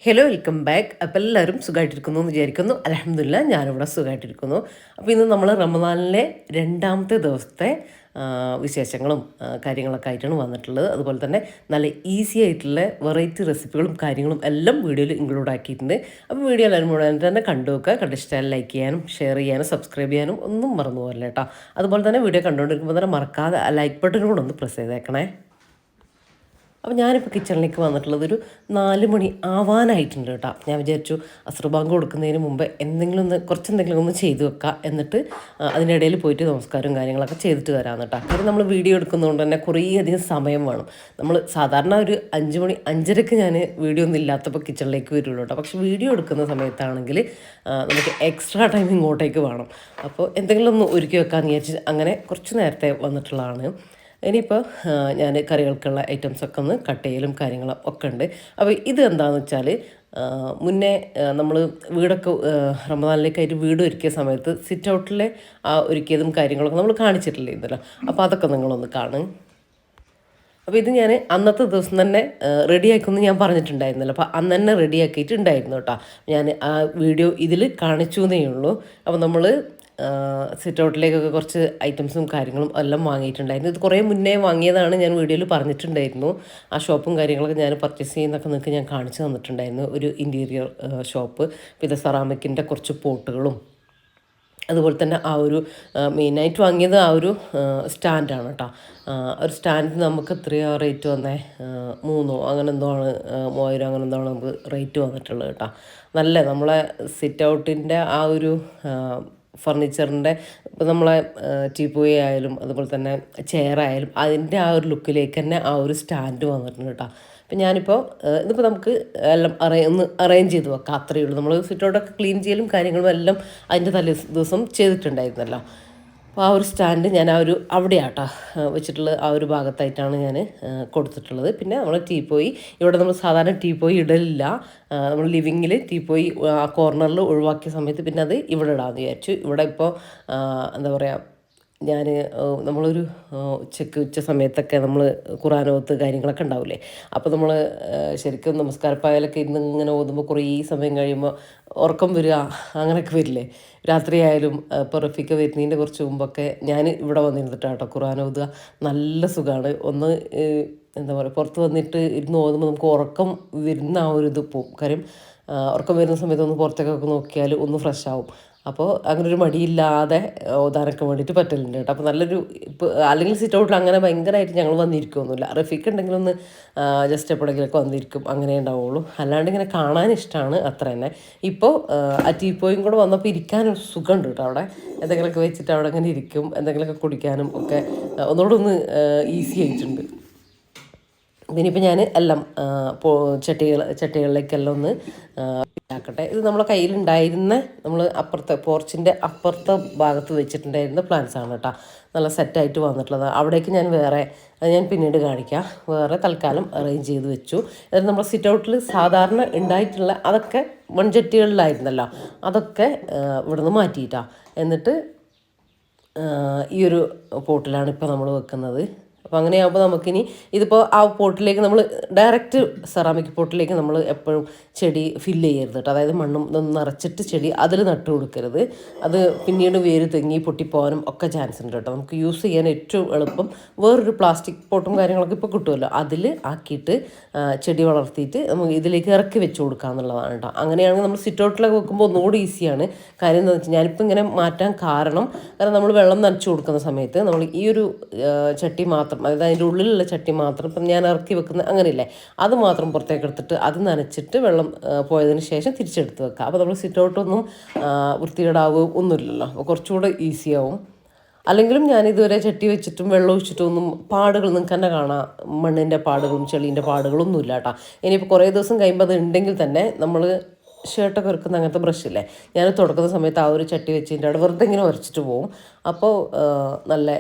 Hello welcome back. അപ്പോൾ എല്ലാവരും സുഖമായിട്ടിരിക്കുന്നു എന്ന് വിചാരിക്കുന്നു. അൽഹംദുലില്ലാ ഞാനിവിടെ സുഖമായിട്ടിരിക്കുന്നു. അപ്പോൾ ഇന്ന് നമ്മൾ റമദാനിലെ രണ്ടാമത്തെ ദിവസത്തെ വിശേഷങ്ങളും കാര്യങ്ങളൊക്കെ ആയിട്ടാണ് വന്നിട്ടുള്ളത്. അതുപോലെ തന്നെ നല്ല ഈസി ആയിട്ടുള്ള വെറൈറ്റി റെസിപ്പികളും കാര്യങ്ങളും എല്ലാം വീഡിയോയിൽ ഇൻക്ലൂഡ് ആക്കിയിട്ടുണ്ട്. അപ്പോൾ വീഡിയോ എല്ലാവരും മുഴുവൻ തന്നെ കണ്ടു വെക്കുക. കണ്ടിഷ്ടമായി ലൈക്ക് ചെയ്യാനും ഷെയർ ചെയ്യാനും സബ്സ്ക്രൈബ് ചെയ്യാനും ഒന്നും മറന്നു പോകില്ല കേട്ടോ. അതുപോലെ തന്നെ വീഡിയോ കണ്ടുകൊണ്ടിരിക്കുമ്പോൾ തന്നെ മറക്കാതെ ആ ലൈക്ക് ബട്ടൺ കൂടെ ഒന്ന് പ്രസ് ചെയ്തേക്കണേ. അപ്പോൾ ഞാനിപ്പോൾ കിച്ചണിലേക്ക് വന്നിട്ടുള്ളത് ഒരു 4 മണി ആവാനായിട്ടുണ്ട് കേട്ടോ. ഞാൻ വിചാരിച്ചു അസ്ർ ബാങ്ക് കൊടുക്കുന്നതിന് മുമ്പ് കുറച്ചെന്തെങ്കിലും ഒന്ന് ചെയ്തു വെക്കാം, എന്നിട്ട് അതിനിടയിൽ പോയിട്ട് നമസ്കാരവും കാര്യങ്ങളൊക്കെ ചെയ്തിട്ട് വരാമെന്ന് കേട്ടോ. കാര്യം നമ്മൾ വീഡിയോ എടുക്കുന്നതുകൊണ്ട് തന്നെ കുറേ അധികം സമയം വേണം. നമ്മൾ സാധാരണ ഒരു 5 മണി 5:30 ഞാൻ വീഡിയോ ഒന്നും ഇല്ലാത്തപ്പോൾ കിച്ചണിലേക്ക് വരുള്ളൂ കേട്ടോ. പക്ഷേ വീഡിയോ എടുക്കുന്ന സമയത്താണെങ്കിൽ നമുക്ക് എക്സ്ട്രാ ടൈം ഇങ്ങോട്ടേക്ക് വേണം. അപ്പോൾ എന്തെങ്കിലും ഒന്ന് ഒരുക്കി വെക്കാമെന്ന് വിചാരിച്ച് അങ്ങനെ കുറച്ച് നേരത്തെ വന്നിട്ടുള്ളതാണ്. ഇനിയിപ്പോൾ ഞാൻ കറികൾക്കുള്ള ഐറ്റംസൊക്കെ ഒന്ന് കട്ട് ചെയ്യലും കാര്യങ്ങളും ഒക്കെ ഉണ്ട്. അപ്പോൾ ഇത് എന്താണെന്ന് വെച്ചാൽ മുന്നേ നമ്മൾ വീടൊക്കെ റമദാനിലേക്കായിട്ട് വീട് ഒരുക്കിയ സമയത്ത് സിറ്റ് ഔട്ടിലെ ഒരുക്കിയതും കാര്യങ്ങളൊക്കെ നമ്മൾ കാണിച്ചിട്ടില്ലേ ഇന്നല്ലോ. അപ്പോൾ അതൊക്കെ നിങ്ങളൊന്ന് കാണും. അപ്പോൾ ഇത് ഞാൻ അന്നത്തെ ദിവസം തന്നെ റെഡിയാക്കുമെന്ന് ഞാൻ പറഞ്ഞിട്ടുണ്ടായിരുന്നല്ലോ. അപ്പോൾ അന്ന് തന്നെ റെഡിയാക്കിയിട്ടുണ്ടായിരുന്നു കേട്ടോ. ഞാൻ ആ വീഡിയോ ഇതിൽ കാണിച്ചു എന്നേ ഉള്ളൂ. അപ്പോൾ നമ്മൾ സിറ്റ് ഔട്ടിലേക്കൊക്കെ കുറച്ച് ഐറ്റംസും കാര്യങ്ങളും എല്ലാം വാങ്ങിയിട്ടുണ്ടായിരുന്നു. ഇത് കുറേ മുന്നേ വാങ്ങിയതാണ്, ഞാൻ വീഡിയോയിൽ പറഞ്ഞിട്ടുണ്ടായിരുന്നു. ആ ഷോപ്പും കാര്യങ്ങളൊക്കെ ഞാൻ പർച്ചേസ് ചെയ്യുന്നതൊക്കെ നിങ്ങൾക്ക് ഞാൻ കാണിച്ചു തന്നിട്ടുണ്ടായിരുന്നു. ഒരു ഇൻറ്റീരിയർ ഷോപ്പ്. ഇത് സെറാമിക്കിൻ്റെ കുറച്ച് പോട്ടുകളും അതുപോലെ തന്നെ ആ ഒരു മെയിനായിട്ട് വാങ്ങിയത് ആ ഒരു സ്റ്റാൻഡാണ് കേട്ടോ. ഒരു സ്റ്റാൻഡ് നമുക്ക് എത്രയോ റേറ്റ് വന്നേ, 3 അങ്ങനെ എന്തോ ആണ്, 3000 അങ്ങനെ എന്തോ ആണ് നമുക്ക് റേറ്റ് വന്നിട്ടുള്ളത് കേട്ടോ. നല്ല നമ്മളെ സിറ്റ് ഔട്ടിൻ്റെ ആ ഒരു ഫർണിച്ചറിൻ്റെ ഇപ്പോൾ നമ്മളെ ടീപ്പോയി ആയാലും അതുപോലെ തന്നെ ചെയറായാലും അതിൻ്റെ ആ ഒരു ലുക്കിലേക്ക് തന്നെ ആ ഒരു സ്റ്റാൻഡ് വന്നിട്ടുണ്ട് കേട്ടോ. അപ്പം ഞാനിപ്പോൾ ഇതിപ്പോൾ നമുക്ക് എല്ലാം ഒന്ന് അറേഞ്ച് ചെയ്ത് വെക്കാം, അത്രയേ ഉള്ളൂ. നമ്മൾ സിറ്റൗട്ടൊക്കെ ക്ലീൻ ചെയ്യലും കാര്യങ്ങളും എല്ലാം അതിൻ്റെ തലേ ദിവസം ചെയ്തിട്ടുണ്ടായിരുന്നല്ലോ. അപ്പോൾ ആ ഒരു സ്റ്റാൻഡ് ഞാൻ ആ ഒരു അവിടെയാട്ടോ വെച്ചിട്ടുള്ളത്, ആ ഒരു ഭാഗത്തായിട്ടാണ് ഞാൻ കൊടുത്തിട്ടുള്ളത്. പിന്നെ നമ്മൾ ടീപ്പോയി ഇവിടെ നമ്മൾ സാധാരണ ടീപ്പോയി ഇടലില്ല. നമ്മൾ ലിവിങ്ങിൽ ടീപ്പോയി ആ കോർണറിൽ ഒഴിവാക്കിയ സമയത്ത് പിന്നെ അത് ഇവിടെ ഇടാമെന്ന് വിചാരിച്ചു. ഇവിടെ ഇപ്പോൾ എന്താ പറയുക, ഞാൻ നമ്മളൊരു ഉച്ച സമയത്തൊക്കെ നമ്മൾ ഖുറാനോത്ത് കാര്യങ്ങളൊക്കെ ഉണ്ടാവില്ലേ. അപ്പോൾ നമ്മൾ ശരിക്കും നമസ്കാരപ്പായാലൊക്കെ ഇരുന്ന് ഇങ്ങനെ ഓതുമ്പോൾ കുറേ സമയം കഴിയുമ്പോൾ ഉറക്കം വരിക അങ്ങനെയൊക്കെ വരില്ലേ. രാത്രിയായാലും ഇപ്പോൾ റഫീക്ക വരുന്നതിൻ്റെ കുറച്ച് മുമ്പൊക്കെ ഞാൻ ഇവിടെ വന്നിരുന്നിട്ടാണ് കേട്ടോ ഖുറാൻ ഓതുക. നല്ല സുഖമാണ്. ഒന്ന് എന്താ പറയുക, പുറത്ത് വന്നിട്ട് ഇരുന്ന് ഓതുമ്പോൾ നമുക്ക് ഉറക്കം വരുന്ന ആ ഒരു ഇത് പോവും. കാര്യം ഉറക്കം വരുന്ന സമയത്ത് ഒന്ന് പുറത്തേക്കൊക്കെ നോക്കിയാൽ ഒന്ന് ഫ്രഷ് ആവും. അപ്പോൾ അങ്ങനെ ഒരു മടിയില്ലാതെ ഓതാനൊക്കെ വേണ്ടിയിട്ട് പറ്റലുണ്ട് കേട്ടോ. അപ്പോൾ നല്ലൊരു ഇപ്പോൾ അല്ലെങ്കിൽ സിറ്റ് ഔട്ടിൽ അങ്ങനെ ഭയങ്കരമായിട്ട് ഞങ്ങൾ വന്നിരിക്കുമൊന്നുമില്ല. റഫീക്ക് ഉണ്ടെങ്കിൽ ഒന്ന് ജസ്റ്റ് എപ്പോഴെങ്കിലൊക്കെ വന്നിരിക്കും, അങ്ങനെ ഉണ്ടാവുള്ളൂ. അല്ലാണ്ട് ഇങ്ങനെ കാണാൻ ഇഷ്ടമാണ്, അത്ര തന്നെ. ഇപ്പോൾ ആ ടീപ്പോയും കൂടെ വന്നപ്പോൾ ഇരിക്കാനൊരു സുഖമുണ്ട് കേട്ടോ. അവിടെ എന്തെങ്കിലുമൊക്കെ വെച്ചിട്ട് അവിടെ അങ്ങനെ ഇരിക്കും, എന്തെങ്കിലുമൊക്കെ കുടിക്കാനും ഒക്കെ ഒന്നുകൂടെ ഒന്ന് ഈസി ആയിട്ടുണ്ട്. ഇതിനിപ്പോൾ ഞാൻ എല്ലാം ചട്ടികളിലേക്കെല്ലാം ഒന്ന് ആക്കട്ടെ. ഇത് നമ്മളെ കയ്യിലുണ്ടായിരുന്ന നമ്മൾ പോർച്ചിൻ്റെ അപ്പുറത്തെ ഭാഗത്ത് വെച്ചിട്ടുണ്ടായിരുന്ന പ്ലാന്റ്സ് ആണ് കേട്ടോ. നല്ല സെറ്റായിട്ട് വന്നിട്ടുള്ളത്. അവിടേക്ക് ഞാൻ വേറെ, അത് ഞാൻ പിന്നീട് കാണിക്കാം, വേറെ തൽക്കാലം അറേഞ്ച് ചെയ്ത് വെച്ചു. അതായത് നമ്മൾ സിറ്റ് ഔട്ടിൽ സാധാരണ ഉണ്ടായിട്ടുള്ള അതൊക്കെ മൺചട്ടികളിലായിരുന്നല്ലോ, അതൊക്കെ ഇവിടുന്ന് മാറ്റിയിട്ടാണ്. എന്നിട്ട് ഈ ഒരു പോട്ടിലാണ് ഇപ്പോൾ നമ്മൾ വെക്കുന്നത്. അപ്പോൾ അങ്ങനെയാകുമ്പോൾ നമുക്കിനി ഇതിപ്പോൾ ആ പോട്ടിലേക്ക് നമ്മൾ ഡയറക്റ്റ് സെറാമിക് പോട്ടിലേക്ക് നമ്മൾ എപ്പോഴും ചെടി ഫില്ല് ചെയ്യരുത് കേട്ടോ. അതായത് മണ്ണും ഇതൊന്നും നിറച്ചിട്ട് ചെടി അതിൽ നട്ടു കൊടുക്കരുത്. അത് പിന്നീട് വേര് തെങ്ങി പൊട്ടിപ്പോകാനും ഒക്കെ ചാൻസ് ഉണ്ട് കേട്ടോ. നമുക്ക് യൂസ് ചെയ്യാൻ ഏറ്റവും എളുപ്പം വേറൊരു പ്ലാസ്റ്റിക് പോട്ടും കാര്യങ്ങളൊക്കെ ഇപ്പോൾ കിട്ടുമല്ലോ, അതിൽ ആക്കിയിട്ട് ചെടി വളർത്തിയിട്ട് നമുക്ക് ഇതിലേക്ക് ഇറക്കി വെച്ച് കൊടുക്കുക എന്നുള്ളതാണ് കേട്ടോ. അങ്ങനെയാണെങ്കിൽ നമ്മൾ സിറ്റ് ഔട്ടിലൊക്കെ വെക്കുമ്പോൾ ഒന്നുകൂടി ഈസിയാണ്. കാര്യം എന്താണെന്ന് വെച്ചാൽ ഞാനിപ്പോൾ ഇങ്ങനെ മാറ്റാൻ കാരണം നമ്മൾ വെള്ളം നനച്ച് കൊടുക്കുന്ന സമയത്ത് നമ്മൾ ഈ ഒരു ചട്ടി മാത്രം, അതായത് അതിൻ്റെ ഉള്ളിലുള്ള ചട്ടി മാത്രം, ഇപ്പം ഞാൻ ഇറക്കി വെക്കുന്ന അങ്ങനെയില്ലേ, അത് മാത്രം പുറത്തേക്ക് എടുത്തിട്ട് അത് നനച്ചിട്ട് വെള്ളം പോയതിന് ശേഷം തിരിച്ചെടുത്ത് വെക്കുക. അപ്പോൾ നമ്മൾ സിറ്റ് ഔട്ടൊന്നും വൃത്തികേടാവുകയും ഒന്നുമില്ലല്ലോ. അപ്പോൾ കുറച്ചുകൂടെ ഈസിയാവും. അല്ലെങ്കിലും ഞാനിതുവരെ ചട്ടി വെച്ചിട്ടും വെള്ളം ഒഴിച്ചിട്ടും ഒന്നും പാടുകൾ നിങ്ങൾക്ക് തന്നെ കാണാം, മണ്ണിൻ്റെ പാടുകളും ചെളീൻ്റെ പാടുകളൊന്നും ഇല്ല കേട്ടോ. ഇനിയിപ്പോൾ കുറേ ദിവസം കഴിയുമ്പോൾ അത് ഉണ്ടെങ്കിൽ തന്നെ നമ്മൾ ഷർട്ടൊക്കെ ഉരക്കുന്ന അങ്ങനത്തെ ബ്രഷില്ലേ, ഞാൻ തുടക്കുന്ന സമയത്ത് ആ ഒരു ചട്ടി വെച്ചിട്ട് അവിടെ വെറുതെ ഇങ്ങനെ ഉരച്ചിട്ട് പോവും. അപ്പോൾ നല്ല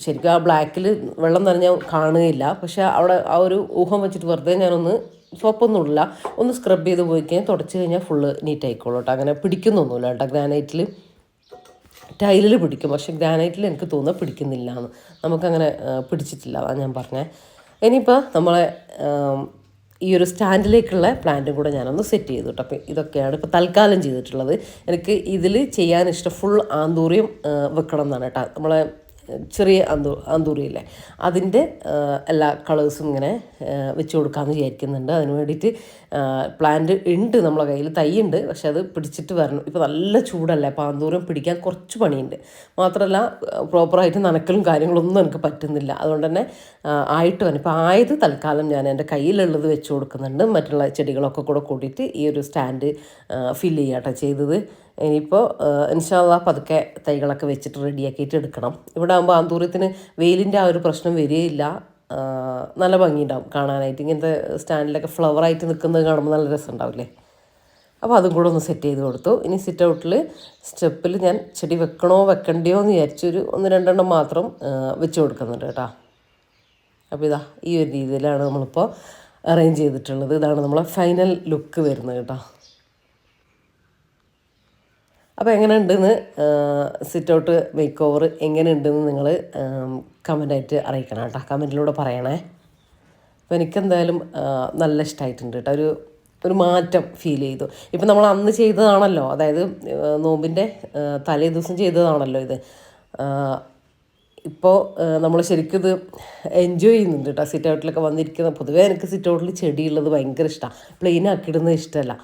ശരിക്കും ആ ബ്ലാക്കിൽ വെള്ളം നനഞ്ഞാൽ കാണുകയില്ല. പക്ഷേ അവിടെ ആ ഒരു ഊഹം വെച്ചിട്ട് വെറുതെ ഞാനൊന്ന് സോപ്പൊന്നും ഇല്ല, ഒന്ന് സ്ക്രബ് ചെയ്ത് പോയി കഴിഞ്ഞാൽ തുടച്ച് കഴിഞ്ഞാൽ ഫുള്ള് നീറ്റ് ആയിക്കോളൂ കേട്ടോ. അങ്ങനെ പിടിക്കുന്നൊന്നുമില്ല കേട്ടോ. ഗ്രാനൈറ്റിൽ ടൈലിൽ പിടിക്കും, പക്ഷേ ഗ്രാനൈറ്റിൽ എനിക്ക് തോന്നുന്നത് പിടിക്കുന്നില്ല എന്ന്. നമുക്കങ്ങനെ പിടിച്ചിട്ടില്ല, അതാണ് ഞാൻ പറഞ്ഞത്. ഇനിയിപ്പോൾ നമ്മളെ ഈ ഒരു സ്റ്റാൻഡിലേക്കുള്ള പ്ലാന്റും കൂടെ ഞാനൊന്ന് സെറ്റ് ചെയ്തു കേട്ടോ. അപ്പോൾ ഇതൊക്കെയാണ് ഇപ്പോൾ തൽക്കാലം ചെയ്തിട്ടുള്ളത്. എനിക്ക് ഇതിൽ ചെയ്യാൻ ഇഷ്ടം ഫുൾ ആന്തൂറിയം വെക്കണം എന്നാണ് കേട്ടോ. നമ്മളെ ചെറിയ ആന്തൂറിയില്ലേ, അതിൻ്റെ എല്ലാ കളേഴ്സും ഇങ്ങനെ വെച്ച് കൊടുക്കാമെന്ന് വിചാരിക്കുന്നുണ്ട്. അതിന് വേണ്ടിയിട്ട് പ്ലാന്റ് ഉണ്ട് നമ്മളെ കയ്യിൽ, തൈയുണ്ട്, പക്ഷെ അത് പിടിച്ചിട്ട് വരണം. ഇപ്പോൾ നല്ല ചൂടല്ലേ, അപ്പോൾ ആന്തൂറിയം പിടിക്കാൻ കുറച്ച് പണിയുണ്ട്. മാത്രമല്ല പ്രോപ്പറായിട്ട് നനക്കലും കാര്യങ്ങളൊന്നും എനിക്ക് പറ്റുന്നില്ല. അതുകൊണ്ട് തന്നെ ആയിട്ട് വരും. ഇപ്പോൾ ആയത് തൽക്കാലം ഞാൻ എൻ്റെ കയ്യിലുള്ളത് വെച്ച് കൊടുക്കുന്നുണ്ട്. മറ്റുള്ള ചെടികളൊക്കെ കൂടെ കൂട്ടിയിട്ട് ഈ ഒരു സ്റ്റാൻഡ് ഫില്ല് ചെയ്യാട്ടോ ചെയ്തത്. ഇനിയിപ്പോൾ ഇൻഷാ അല്ലാഹ് പതുക്കെ തൈകളൊക്കെ വെച്ചിട്ട് റെഡിയാക്കിയിട്ട് എടുക്കണം. ഇവിടെ ആകുമ്പോൾ ആന്തൂര്യത്തിന് വെയിലിൻ്റെ ആ ഒരു പ്രശ്നം വരികയില്ല. നല്ല ഭംഗിയുണ്ടാവും കാണാനായിട്ട്. ഇങ്ങനത്തെ സ്റ്റാൻഡിലൊക്കെ ഫ്ലവറായിട്ട് നിൽക്കുന്നത് കാണുമ്പോൾ നല്ല രസം ഉണ്ടാവില്ലേ. അപ്പോൾ അതും കൂടെ ഒന്ന് സെറ്റ് ചെയ്ത് കൊടുത്തു. ഇനി സിറ്റ് ഔട്ടിൽ സ്റ്റെപ്പിൽ ഞാൻ ചെടി വെക്കണോ വെക്കണ്ടയോ എന്ന് വിചാരിച്ചൊരു 1-2 മാത്രം വെച്ച് കൊടുക്കുന്നുണ്ട് കേട്ടോ. അപ്പോൾ ഇതാ ഈ ഒരു രീതിയിലാണ് നമ്മളിപ്പോൾ അറേഞ്ച് ചെയ്തിട്ടുള്ളത്. ഇതാണ് നമ്മളെ ഫൈനൽ ലുക്ക് വരുന്നത് കേട്ടോ. അപ്പോൾ എങ്ങനെ ഉണ്ടെന്ന് സിറ്റ് ഔട്ട് മേക്ക് ഓവർ എങ്ങനെ ഉണ്ടെന്ന് നിങ്ങൾ കമൻ്റായിട്ട് അറിയിക്കണം കേട്ടോ. കമൻറ്റിലൂടെ പറയണേ. അപ്പോൾ എനിക്കെന്തായാലും നല്ല ഇഷ്ടമായിട്ടുണ്ട് കേട്ടോ. ഒരു മാറ്റം ഫീൽ ചെയ്തു. ഇപ്പം നമ്മൾ അന്ന് ചെയ്തതാണല്ലോ, അതായത് നോമ്പിൻ്റെ തലേ ദിവസം ചെയ്തതാണല്ലോ ഇത്. ഇപ്പോൾ നമ്മൾ ശരിക്കും ഇത് എൻജോയ് ചെയ്യുന്നുണ്ട് കേട്ടോ. സിറ്റ് ഔട്ടിലൊക്കെ വന്നിരിക്കുന്ന, പൊതുവേ എനിക്ക് സിറ്റ് ഔട്ടിൽ ചെടിയുള്ളത് ഭയങ്കര ഇഷ്ടമാണ്. പ്ലെയിൻ ആക്കിയിടുന്നത് ഇഷ്ടമല്ല.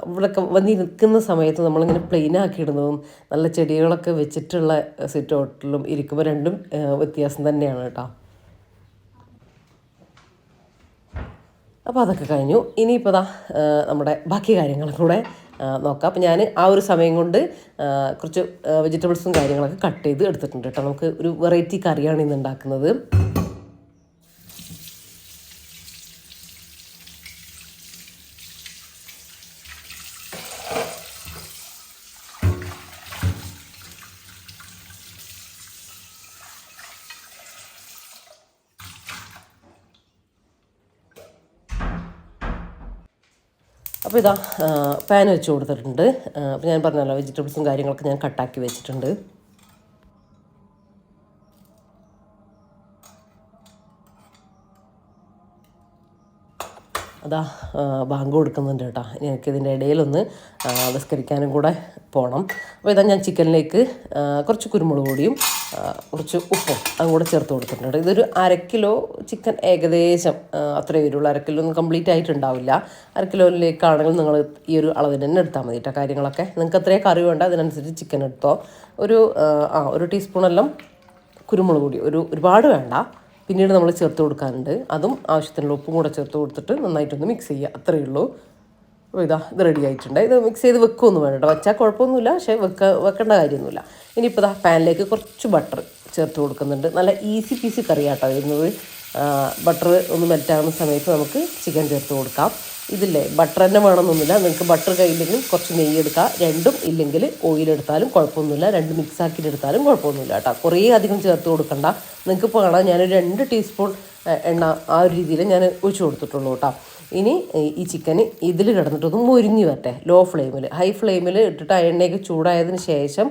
ഇവിടെയൊക്കെ വന്നിരിക്കുന്ന സമയത്ത് നമ്മളിങ്ങനെ പ്ലെയിൻ ആക്കിയിടുന്നതും നല്ല ചെടികളൊക്കെ വെച്ചിട്ടുള്ള സിറ്റ് ഔട്ടിലും ഇരിക്കുമ്പോൾ രണ്ടും വ്യത്യാസം തന്നെയാണ് കേട്ടോ. അപ്പോൾ അതൊക്കെ കഴിഞ്ഞു. ഇനിയിപ്പോൾ ദാ നമ്മുടെ ബാക്കി കാര്യങ്ങളും കൂടെ നോക്കാം. അപ്പോൾ ഞാൻ ആ ഒരു സമയം കൊണ്ട് കുറച്ച് വെജിറ്റബിൾസും കാര്യങ്ങളൊക്കെ കട്ട് ചെയ്ത് എടുത്തിട്ടുണ്ട് കേട്ടോ. നമുക്ക് ഒരു വെറൈറ്റി കറിയാണ് ഇന്ന് ഉണ്ടാക്കുന്നത്. അപ്പോൾ ഇതാ പാൻ വെച്ച് കൊടുത്തിട്ടുണ്ട്. അപ്പോൾ ഞാൻ പറഞ്ഞല്ലോ വെജിറ്റബിൾസും കാര്യങ്ങളൊക്കെ ഞാൻ കട്ടാക്കി വെച്ചിട്ടുണ്ട്. അതാ ബാങ്ക് കൊടുക്കുന്നുണ്ട് കേട്ടോ. എനിക്കിതിൻ്റെ ഇടയിലൊന്ന് നിസ്കരിക്കാനും കൂടെ പോകണം. അപ്പോൾ ഇതാ ഞാൻ ചിക്കനിലേക്ക് കുറച്ച് കുരുമുളക് പൊടിയും കുറച്ച് ഉപ്പും അതും കൂടെ ചേർത്ത് കൊടുത്തിട്ടുണ്ട്. ഇതൊരു 1/2 കിലോ ചിക്കൻ ഏകദേശം അത്രയേ വരുള്ളൂ. 1/2 കിലോ ഒന്നും കംപ്ലീറ്റ് ആയിട്ടുണ്ടാവില്ല. 1/2 കിലോയിലേക്കാണെങ്കിൽ നിങ്ങൾ ഈ ഒരു അളവിന് തന്നെ എടുത്താൽ മതി കേട്ടോ. കാര്യങ്ങളൊക്കെ നിങ്ങൾക്ക് എത്രയേ കറി വേണ്ട അതിനനുസരിച്ച് ചിക്കൻ എടുത്തോ. ഒരു ടീസ്പൂണെല്ലാം കുരുമുളക് പൊടി, ഒരുപാട് വേണ്ട, പിന്നീട് നമ്മൾ ചേർത്ത് കൊടുക്കാനുണ്ട്. അതും ആവശ്യത്തിനുള്ള ഉപ്പും കൂടെ ചേർത്ത് കൊടുത്തിട്ട് നന്നായിട്ടൊന്ന് മിക്സ് ചെയ്യുക, അത്രയേ ഉള്ളൂ. അപ്പോൾ ഇത് റെഡി ആയിട്ടുണ്ട്. ഇത് മിക്സ് ചെയ്ത് വെക്കുകയൊന്നും വേണ്ട കേട്ടോ. വെച്ചാൽ കുഴപ്പമൊന്നുമില്ല, പക്ഷേ വെക്കേണ്ട കാര്യമൊന്നുമില്ല. ഇനിയിപ്പോൾ പാനിലേക്ക് കുറച്ച് ബട്ടർ ചേർത്ത് കൊടുക്കുന്നുണ്ട്. നല്ല ഈസി പീസി കറിയാട്ടോ വരുന്നത്. ബട്ടർ ഒന്ന് മെൽറ്റാകുന്ന സമയത്ത് നമുക്ക് ചിക്കൻ ചേർത്ത് കൊടുക്കാം. ഇതില്ലേ ബട്ടർ തന്നെ വേണമെന്നൊന്നുമില്ല. നിങ്ങൾക്ക് ബട്ടർ കയ്യിലെങ്കിലും കുറച്ച് നെയ്യ് എടുക്കാം. രണ്ടും ഇല്ലെങ്കിൽ ഓയിലെടുത്താലും കുഴപ്പമൊന്നുമില്ല. രണ്ടും മിക്സ് ആക്കിയിട്ടെടുത്താലും കുഴപ്പമൊന്നുമില്ല കേട്ടോ. കുറേ അധികം ചേർത്ത് കൊടുക്കണ്ട. നിങ്ങൾക്ക് ഇപ്പോൾ കാണാം ഞാനൊരു 2 ടീസ്പൂൺ എണ്ണ ആ ഒരു രീതിയിൽ ഞാൻ ഒഴിച്ചു കൊടുത്തിട്ടുള്ളൂ കേട്ടോ. ഇനി ഈ ചിക്കന് ഇതിൽ കിടന്നിട്ടൊന്ന് മൊരിഞ്ഞ് വരട്ടെ. ലോ ഫ്ലെയിമിൽ, ഹൈ ഫ്ലെയിമിൽ ഇട്ടിട്ട് ആ എണ്ണയൊക്കെ ചൂടായതിന് ശേഷം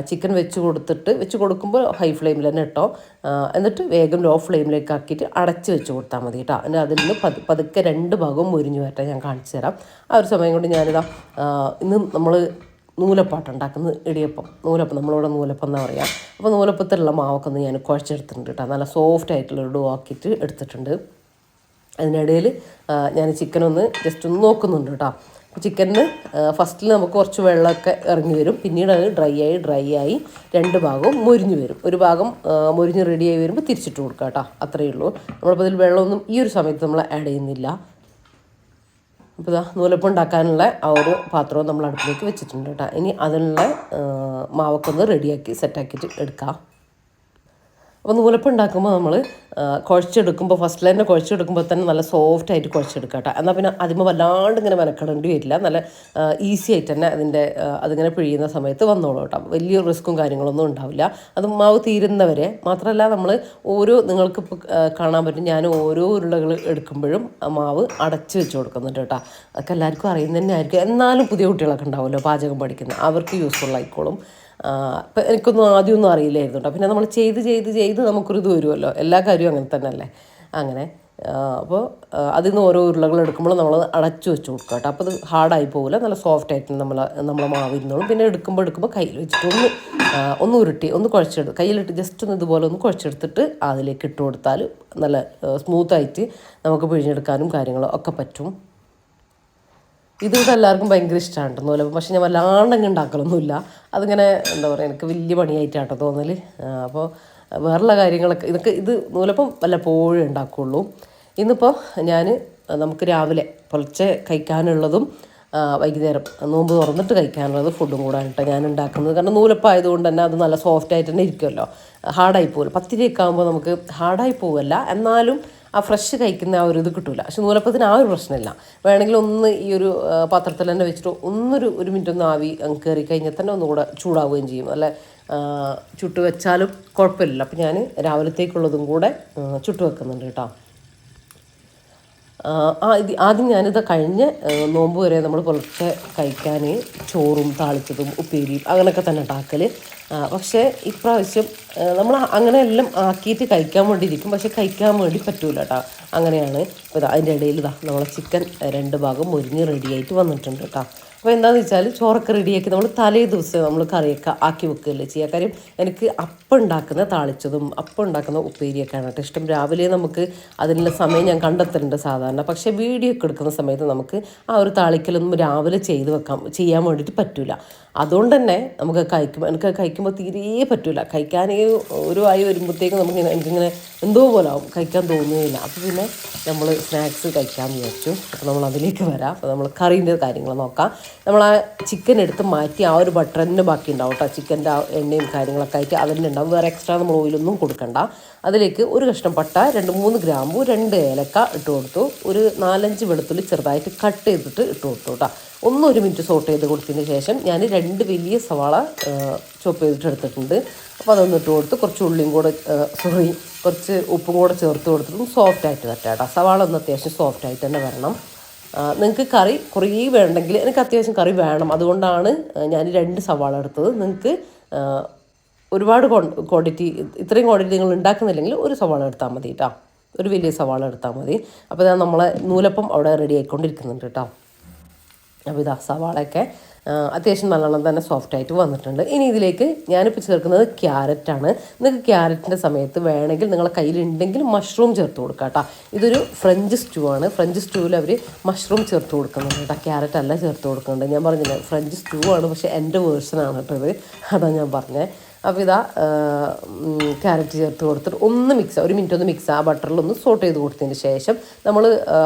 ചിക്കൻ വെച്ച് കൊടുക്കുമ്പോൾ ഹൈ ഫ്ലെയിമിൽ തന്നെ ഇട്ടോ. എന്നിട്ട് വേഗം ലോ ഫ്ലെയിമിലേക്ക് ആക്കിയിട്ട് അടച്ച് വെച്ച് കൊടുത്താൽ മതി കേട്ടോ. എന്നിട്ട് അതിൽ നിന്ന് പതുക്കെ 2 ഭാഗവും മൊരിഞ്ഞ് വരട്ടെ. ഞാൻ കാണിച്ചു തരാം. ആ ഒരു സമയം കൊണ്ട് ഞാനിതാ ഇന്ന് നമ്മൾ നൂലപ്പാട്ട് ഉണ്ടാക്കുന്നത്, നൂലപ്പം നമ്മളിവിടെ നൂലപ്പം എന്നാ പറയുക. അപ്പോൾ നൂലപ്പത്തിലുള്ള മാവൊക്കെ ഒന്ന് ഞാൻ കുഴച്ചെടുത്തിട്ടുണ്ട് കേട്ടോ. നല്ല സോഫ്റ്റ് ആയിട്ടുള്ള ഡോ ആക്കിയിട്ട് എടുത്തിട്ടുണ്ട്. അതിനിടയിൽ ഞാൻ ചിക്കനൊന്ന് ജസ്റ്റ് ഒന്ന് നോക്കുന്നുണ്ട് കേട്ടോ. ചിക്കനിന് ഫസ്റ്റിൽ നമുക്ക് കുറച്ച് വെള്ളമൊക്കെ ഇറങ്ങി വരും. പിന്നീട് അത് ഡ്രൈ ആയി 2 ഭാഗവും മൊരിഞ്ഞ് വരും. ഒരു ഭാഗം മൊരിഞ്ഞ് റെഡിയായി വരുമ്പോൾ തിരിച്ചിട്ട് കൊടുക്കുക കേട്ടോ. അത്രയേ ഉള്ളൂ. നമ്മളിപ്പോൾ ഇതിൽ വെള്ളമൊന്നും ഈ ഒരു സമയത്ത് നമ്മൾ ആഡ് ചെയ്യുന്നില്ല. അപ്പോൾ ഇതാ നൂലപ്പം ഉണ്ടാക്കാനുള്ള ആ ഒരു പാത്രവും നമ്മൾ അടുപ്പിലേക്ക് വെച്ചിട്ടുണ്ട് കേട്ടോ. ഇനി അതിനുള്ള മാവൊക്കെ ഒന്ന് റെഡിയാക്കി സെറ്റാക്കിയിട്ട് എടുക്കാം. അപ്പോൾ നൂലപ്പം ഉണ്ടാക്കുമ്പോൾ നമ്മൾ കുഴച്ചെടുക്കുമ്പോൾ ഫസ്റ്റിൽ തന്നെ കുഴച്ചെടുക്കുമ്പോൾ തന്നെ നല്ല സോഫ്റ്റായിട്ട് കുഴച്ചെടുക്കുക കേട്ടോ. എന്നാൽ പിന്നെ അതിന് വല്ലാണ്ട് ഇങ്ങനെ മെനക്കെടേണ്ടി വരില്ല. നല്ല ഈസി ആയിട്ട് തന്നെ അതിങ്ങനെ പിഴിയുന്ന സമയത്ത് വന്നോളൂ കേട്ടോ. വലിയ റിസ്ക്കും കാര്യങ്ങളൊന്നും ഉണ്ടാവില്ല. അത് മാവ് തീരുന്നവരെ. മാത്രമല്ല നമ്മൾ നിങ്ങൾക്കിപ്പോൾ കാണാൻ പറ്റും, ഞാൻ ഓരോ ഉരുളകൾ എടുക്കുമ്പോഴും മാവ് അടച്ച് വെച്ച് കൊടുക്കുന്നുണ്ട് കേട്ടോ. അതൊക്കെ എല്ലാവർക്കും അറിയുന്നത് തന്നെ ആയിരിക്കും. എന്നാലും പുതിയ കുട്ടികളൊക്കെ ഉണ്ടാവുമല്ലോ പാചകം പഠിക്കുന്ന, അവർക്ക് യൂസ്ഫുൾ ആയിക്കോളും. ഇപ്പം എനിക്കൊന്നും ആദ്യമൊന്നും അറിയില്ലായിരുന്നു കേട്ടോ. പിന്നെ നമ്മൾ ചെയ്ത് നമുക്കൊരിത് വരുമല്ലോ. എല്ലാ കാര്യവും അങ്ങനെ തന്നെ അല്ലേ. അങ്ങനെ അപ്പോൾ അതിൽ നിന്ന് ഓരോ ഉരുളകൾ എടുക്കുമ്പോൾ നമ്മൾ അടച്ചു വെച്ച് കൊടുക്കുക കേട്ടോ. അപ്പോൾ അത് ഹാർഡായി പോകില്ല, നല്ല സോഫ്റ്റ് ആയിട്ട് നമ്മളെ മാവിരുന്നോളും. പിന്നെ എടുക്കുമ്പോൾ കയ്യിൽ വെച്ചിട്ട് ഒന്ന് ഉരുട്ടി ഒന്ന് കുഴച്ചെടുത്ത് കയ്യിലിട്ട് ജസ്റ്റ് ഒന്ന് ഇതുപോലെ ഒന്ന് കുഴച്ചെടുത്തിട്ട് അതിലേക്ക് ഇട്ട് കൊടുത്താൽ നല്ല സ്മൂത്തായിട്ട് നമുക്ക് പിഴിഞ്ഞെടുക്കാനും കാര്യങ്ങളും ഒക്കെ പറ്റും. ഇതിവിടെ എല്ലാവർക്കും ഭയങ്കര ഇഷ്ടമാണ് നൂലപ്പം. പക്ഷെ ഞാൻ വല്ലാണ്ടങ്ങ് ഉണ്ടാക്കലൊന്നുമില്ല. അതിങ്ങനെ എന്താ പറയുക, എനിക്ക് വലിയ പണിയായിട്ടാട്ടോ തോന്നൽ. അപ്പോൾ വേറെയുള്ള കാര്യങ്ങളൊക്കെ ഇത് നൂലപ്പം വല്ലപ്പോഴും ഉണ്ടാക്കുകയുള്ളൂ. ഇന്നിപ്പോൾ നമുക്ക് രാവിലെ പുലർച്ചെ കഴിക്കാനുള്ളതും വൈകുന്നേരം നോമ്പ് തുറന്നിട്ട് കഴിക്കാനുള്ളത് ഫുഡും കൂടാനിട്ട് ഞാൻ ഉണ്ടാക്കുന്നത്. കാരണം നൂലപ്പം ആയതുകൊണ്ട് തന്നെ അത് നല്ല സോഫ്റ്റ് ആയിട്ട് തന്നെ ഇരിക്കുമല്ലോ, ഹാർഡായി പോകില്ല. പത്തിരിയൊക്കെ ആകുമ്പോൾ നമുക്ക് ഹാർഡായി പോവല്ല, എന്നാലും ആ ഫ്രഷ് കഴിക്കുന്ന ആ ഒരു ഇത് കിട്ടില്ല. പക്ഷെ നൂലപ്പത്തിന് ആ ഒരു പ്രശ്നമില്ല. വേണമെങ്കിൽ ഒന്ന് ഈ ഒരു പാത്രത്തിൽ തന്നെ വെച്ചിട്ട് ഒരു മിനിറ്റ് ഒന്ന് ആവി കയറി കഴിഞ്ഞാൽ തന്നെ ഒന്നുകൂടെ ചൂടാവുകയും ചെയ്യും. നല്ല ചുട്ട് വെച്ചാലും കുഴപ്പമില്ല. അപ്പം ഞാൻ രാവിലത്തേക്കുള്ളതും കൂടെ ചുട്ട് വെക്കുന്നുണ്ട് കേട്ടോ. ആദ്യം ഞാനിത് കഴിഞ്ഞ് നോമ്പ് വരെ നമ്മൾ പുലർച്ചെ കഴിക്കാൻ ചോറും താളിച്ചതും ഉപ്പേരിയും അങ്ങനെയൊക്കെ തന്നെ ഉണ്ടാക്കൽ. പക്ഷേ ഇപ്രാവശ്യം നമ്മൾ അങ്ങനെയെല്ലാം ആക്കിയിട്ട് കഴിക്കാൻ വേണ്ടി ഇരിക്കും, പക്ഷെ കഴിക്കാൻ വേണ്ടി പറ്റൂല കേട്ടോ. അങ്ങനെയാണ്. ഇപ്പോൾ അതിൻ്റെ ഇടയിൽ നമ്മളെ ചിക്കൻ 2 ഭാഗം മുരിഞ്ഞ് റെഡിയായിട്ട് വന്നിട്ടുണ്ട് കേട്ടോ. അപ്പോൾ എന്താണെന്ന് വെച്ചാൽ ചോറൊക്കെ റെഡിയാക്കി നമ്മൾ തലേ ദിവസം നമ്മൾ കറിയൊക്കെ ആക്കി വെക്കുകയല്ലേ ചെയ്യുക. കാര്യം എനിക്ക് അപ്പം ഉണ്ടാക്കുന്ന താളിച്ചതും അപ്പം ഉണ്ടാക്കുന്ന ഉപ്പേരിയൊക്കെയാണ് കേട്ടോ ഇഷ്ടം. രാവിലെ നമുക്ക് അതിനുള്ള സമയം ഞാൻ കണ്ടെത്തലുണ്ട് സാധാരണ. പക്ഷേ വീഡിയോ ഒക്കെ എടുക്കുന്ന സമയത്ത് നമുക്ക് ആ ഒരു താളിക്കലൊന്നും രാവിലെ ചെയ്യാൻ വേണ്ടിയിട്ട് പറ്റില്ല. അതുകൊണ്ട് തന്നെ എനിക്ക് കഴിക്കുമ്പോൾ തീരെ പറ്റില്ല. കഴിക്കാനേ ഒരു ആയി വരുമ്പോഴത്തേക്കും എനിക്കിങ്ങനെ എന്തോ പോലെ ആവും, കഴിക്കാൻ തോന്നുകയില്ല. അപ്പോൾ പിന്നെ നമ്മൾ സ്നാക്സ് കഴിക്കാമെന്ന് വിചാരിച്ചു. അപ്പോൾ നമ്മൾ അതിലേക്ക് വരാം. അപ്പോൾ നമ്മൾ കറീൻ്റെ കാര്യങ്ങൾ നോക്കാം. നമ്മൾ ആ ചിക്കൻ എടുത്ത് മാറ്റി ആ ഒരു ബട്ടർ തന്നെ ബാക്കി ഉണ്ടാവും കേട്ടോ. ചിക്കൻ്റെ ആ എണ്ണയും കാര്യങ്ങളൊക്കെ ആയിട്ട് അതിൻ്റെ ഉണ്ടാവും. വേറെ എക്സ്ട്രാ നമ്മൾ ഓയിലൊന്നും കൊടുക്കണ്ട. അതിലേക്ക് ഒരു കഷ്ണം പട്ട, 2-3 ഗ്രാമ്പു, 2 ഏലക്ക ഇട്ട് കൊടുത്തു. ഒരു 4-5 വെളുത്തുള്ളി ചെറുതായിട്ട് കട്ട് ചെയ്തിട്ട് ഇട്ട് കൊടുത്തു കേട്ടോ. 1 മിനിറ്റ് സോട്ട് ചെയ്ത് കൊടുത്തതിന് ശേഷം ഞാൻ 2 വലിയ സവാള ചോപ്പ് ചെയ്തിട്ട് എടുത്തിട്ടുണ്ട്. അപ്പോൾ അതൊന്ന് ഇട്ട് കൊടുത്ത് കുറച്ച് ഉള്ളിയും കൂടെ കുറച്ച് ഉപ്പും കൂടെ ചേർത്ത് കൊടുത്തിട്ടും സോഫ്റ്റായിട്ട് തട്ടാം കേട്ടോ. സവാള ഒന്ന് അത്യാവശ്യം സോഫ്റ്റായിട്ട് തന്നെ വരണം. നിങ്ങൾക്ക് കറി കുറേ വേണമെങ്കിൽ, എനിക്ക് അത്യാവശ്യം കറി വേണം, അതുകൊണ്ടാണ് ഞാൻ 2 സവാള എടുത്തത്. നിങ്ങൾക്ക് ഒരുപാട് ക്വാണ്ടിറ്റി ഇത്രയും ക്വാണ്ടിറ്റി നിങ്ങൾ ഉണ്ടാക്കുന്നില്ലെങ്കിൽ ഒരു സവാള എടുത്താൽ മതി കേട്ടോ. ഒരു വലിയ സവാള എടുത്താൽ മതി. അപ്പോൾ ഞാൻ നമ്മളെ നൂലപ്പം അവിടെ റെഡി ആയിക്കൊണ്ടിരിക്കുന്നുണ്ട് കേട്ടോ. അപ്പോൾ സവാളയൊക്കെ അത്യാവശ്യം നല്ലോണം തന്നെ സോഫ്റ്റായിട്ട് വന്നിട്ടുണ്ട്. ഇനി ഇതിലേക്ക് ഞാനിപ്പോൾ ചേർക്കുന്നത് ക്യാരറ്റാണ്. നിങ്ങൾക്ക് ക്യാരറ്റിൻ്റെ സമയത്ത് വേണമെങ്കിൽ നിങ്ങളുടെ കയ്യിലുണ്ടെങ്കിൽ മഷ്റൂം ചേർത്ത് കൊടുക്കുക കേട്ടോ. ഇതൊരു ഫ്രഞ്ച് സ്റ്റൂ ആണ്. ഫ്രഞ്ച് സ്റ്റൂവിൽ അവർ മഷ്റൂം ചേർത്ത് കൊടുക്കുന്നുണ്ട് കേട്ടോ, ക്യാരറ്റ് അല്ല ചേർത്ത് കൊടുക്കുന്നുണ്ട്. ഞാൻ പറഞ്ഞില്ല ഫ്രഞ്ച് സ്റ്റൂ ആണ്, പക്ഷേ എൻ്റെ വേർഷനാണ് കേട്ടോ ഇത്, അതാണ് ഞാൻ പറഞ്ഞത്. അപ്പോൾ ക്യാരറ്റ് ചേർത്ത് കൊടുത്തിട്ട് ഒരു മിനിറ്റ് ഒന്ന് മിക്സ് ആ ബട്ടറിലൊന്ന് സോട്ട് ചെയ്ത് കൊടുത്തതിന് ശേഷം നമ്മൾ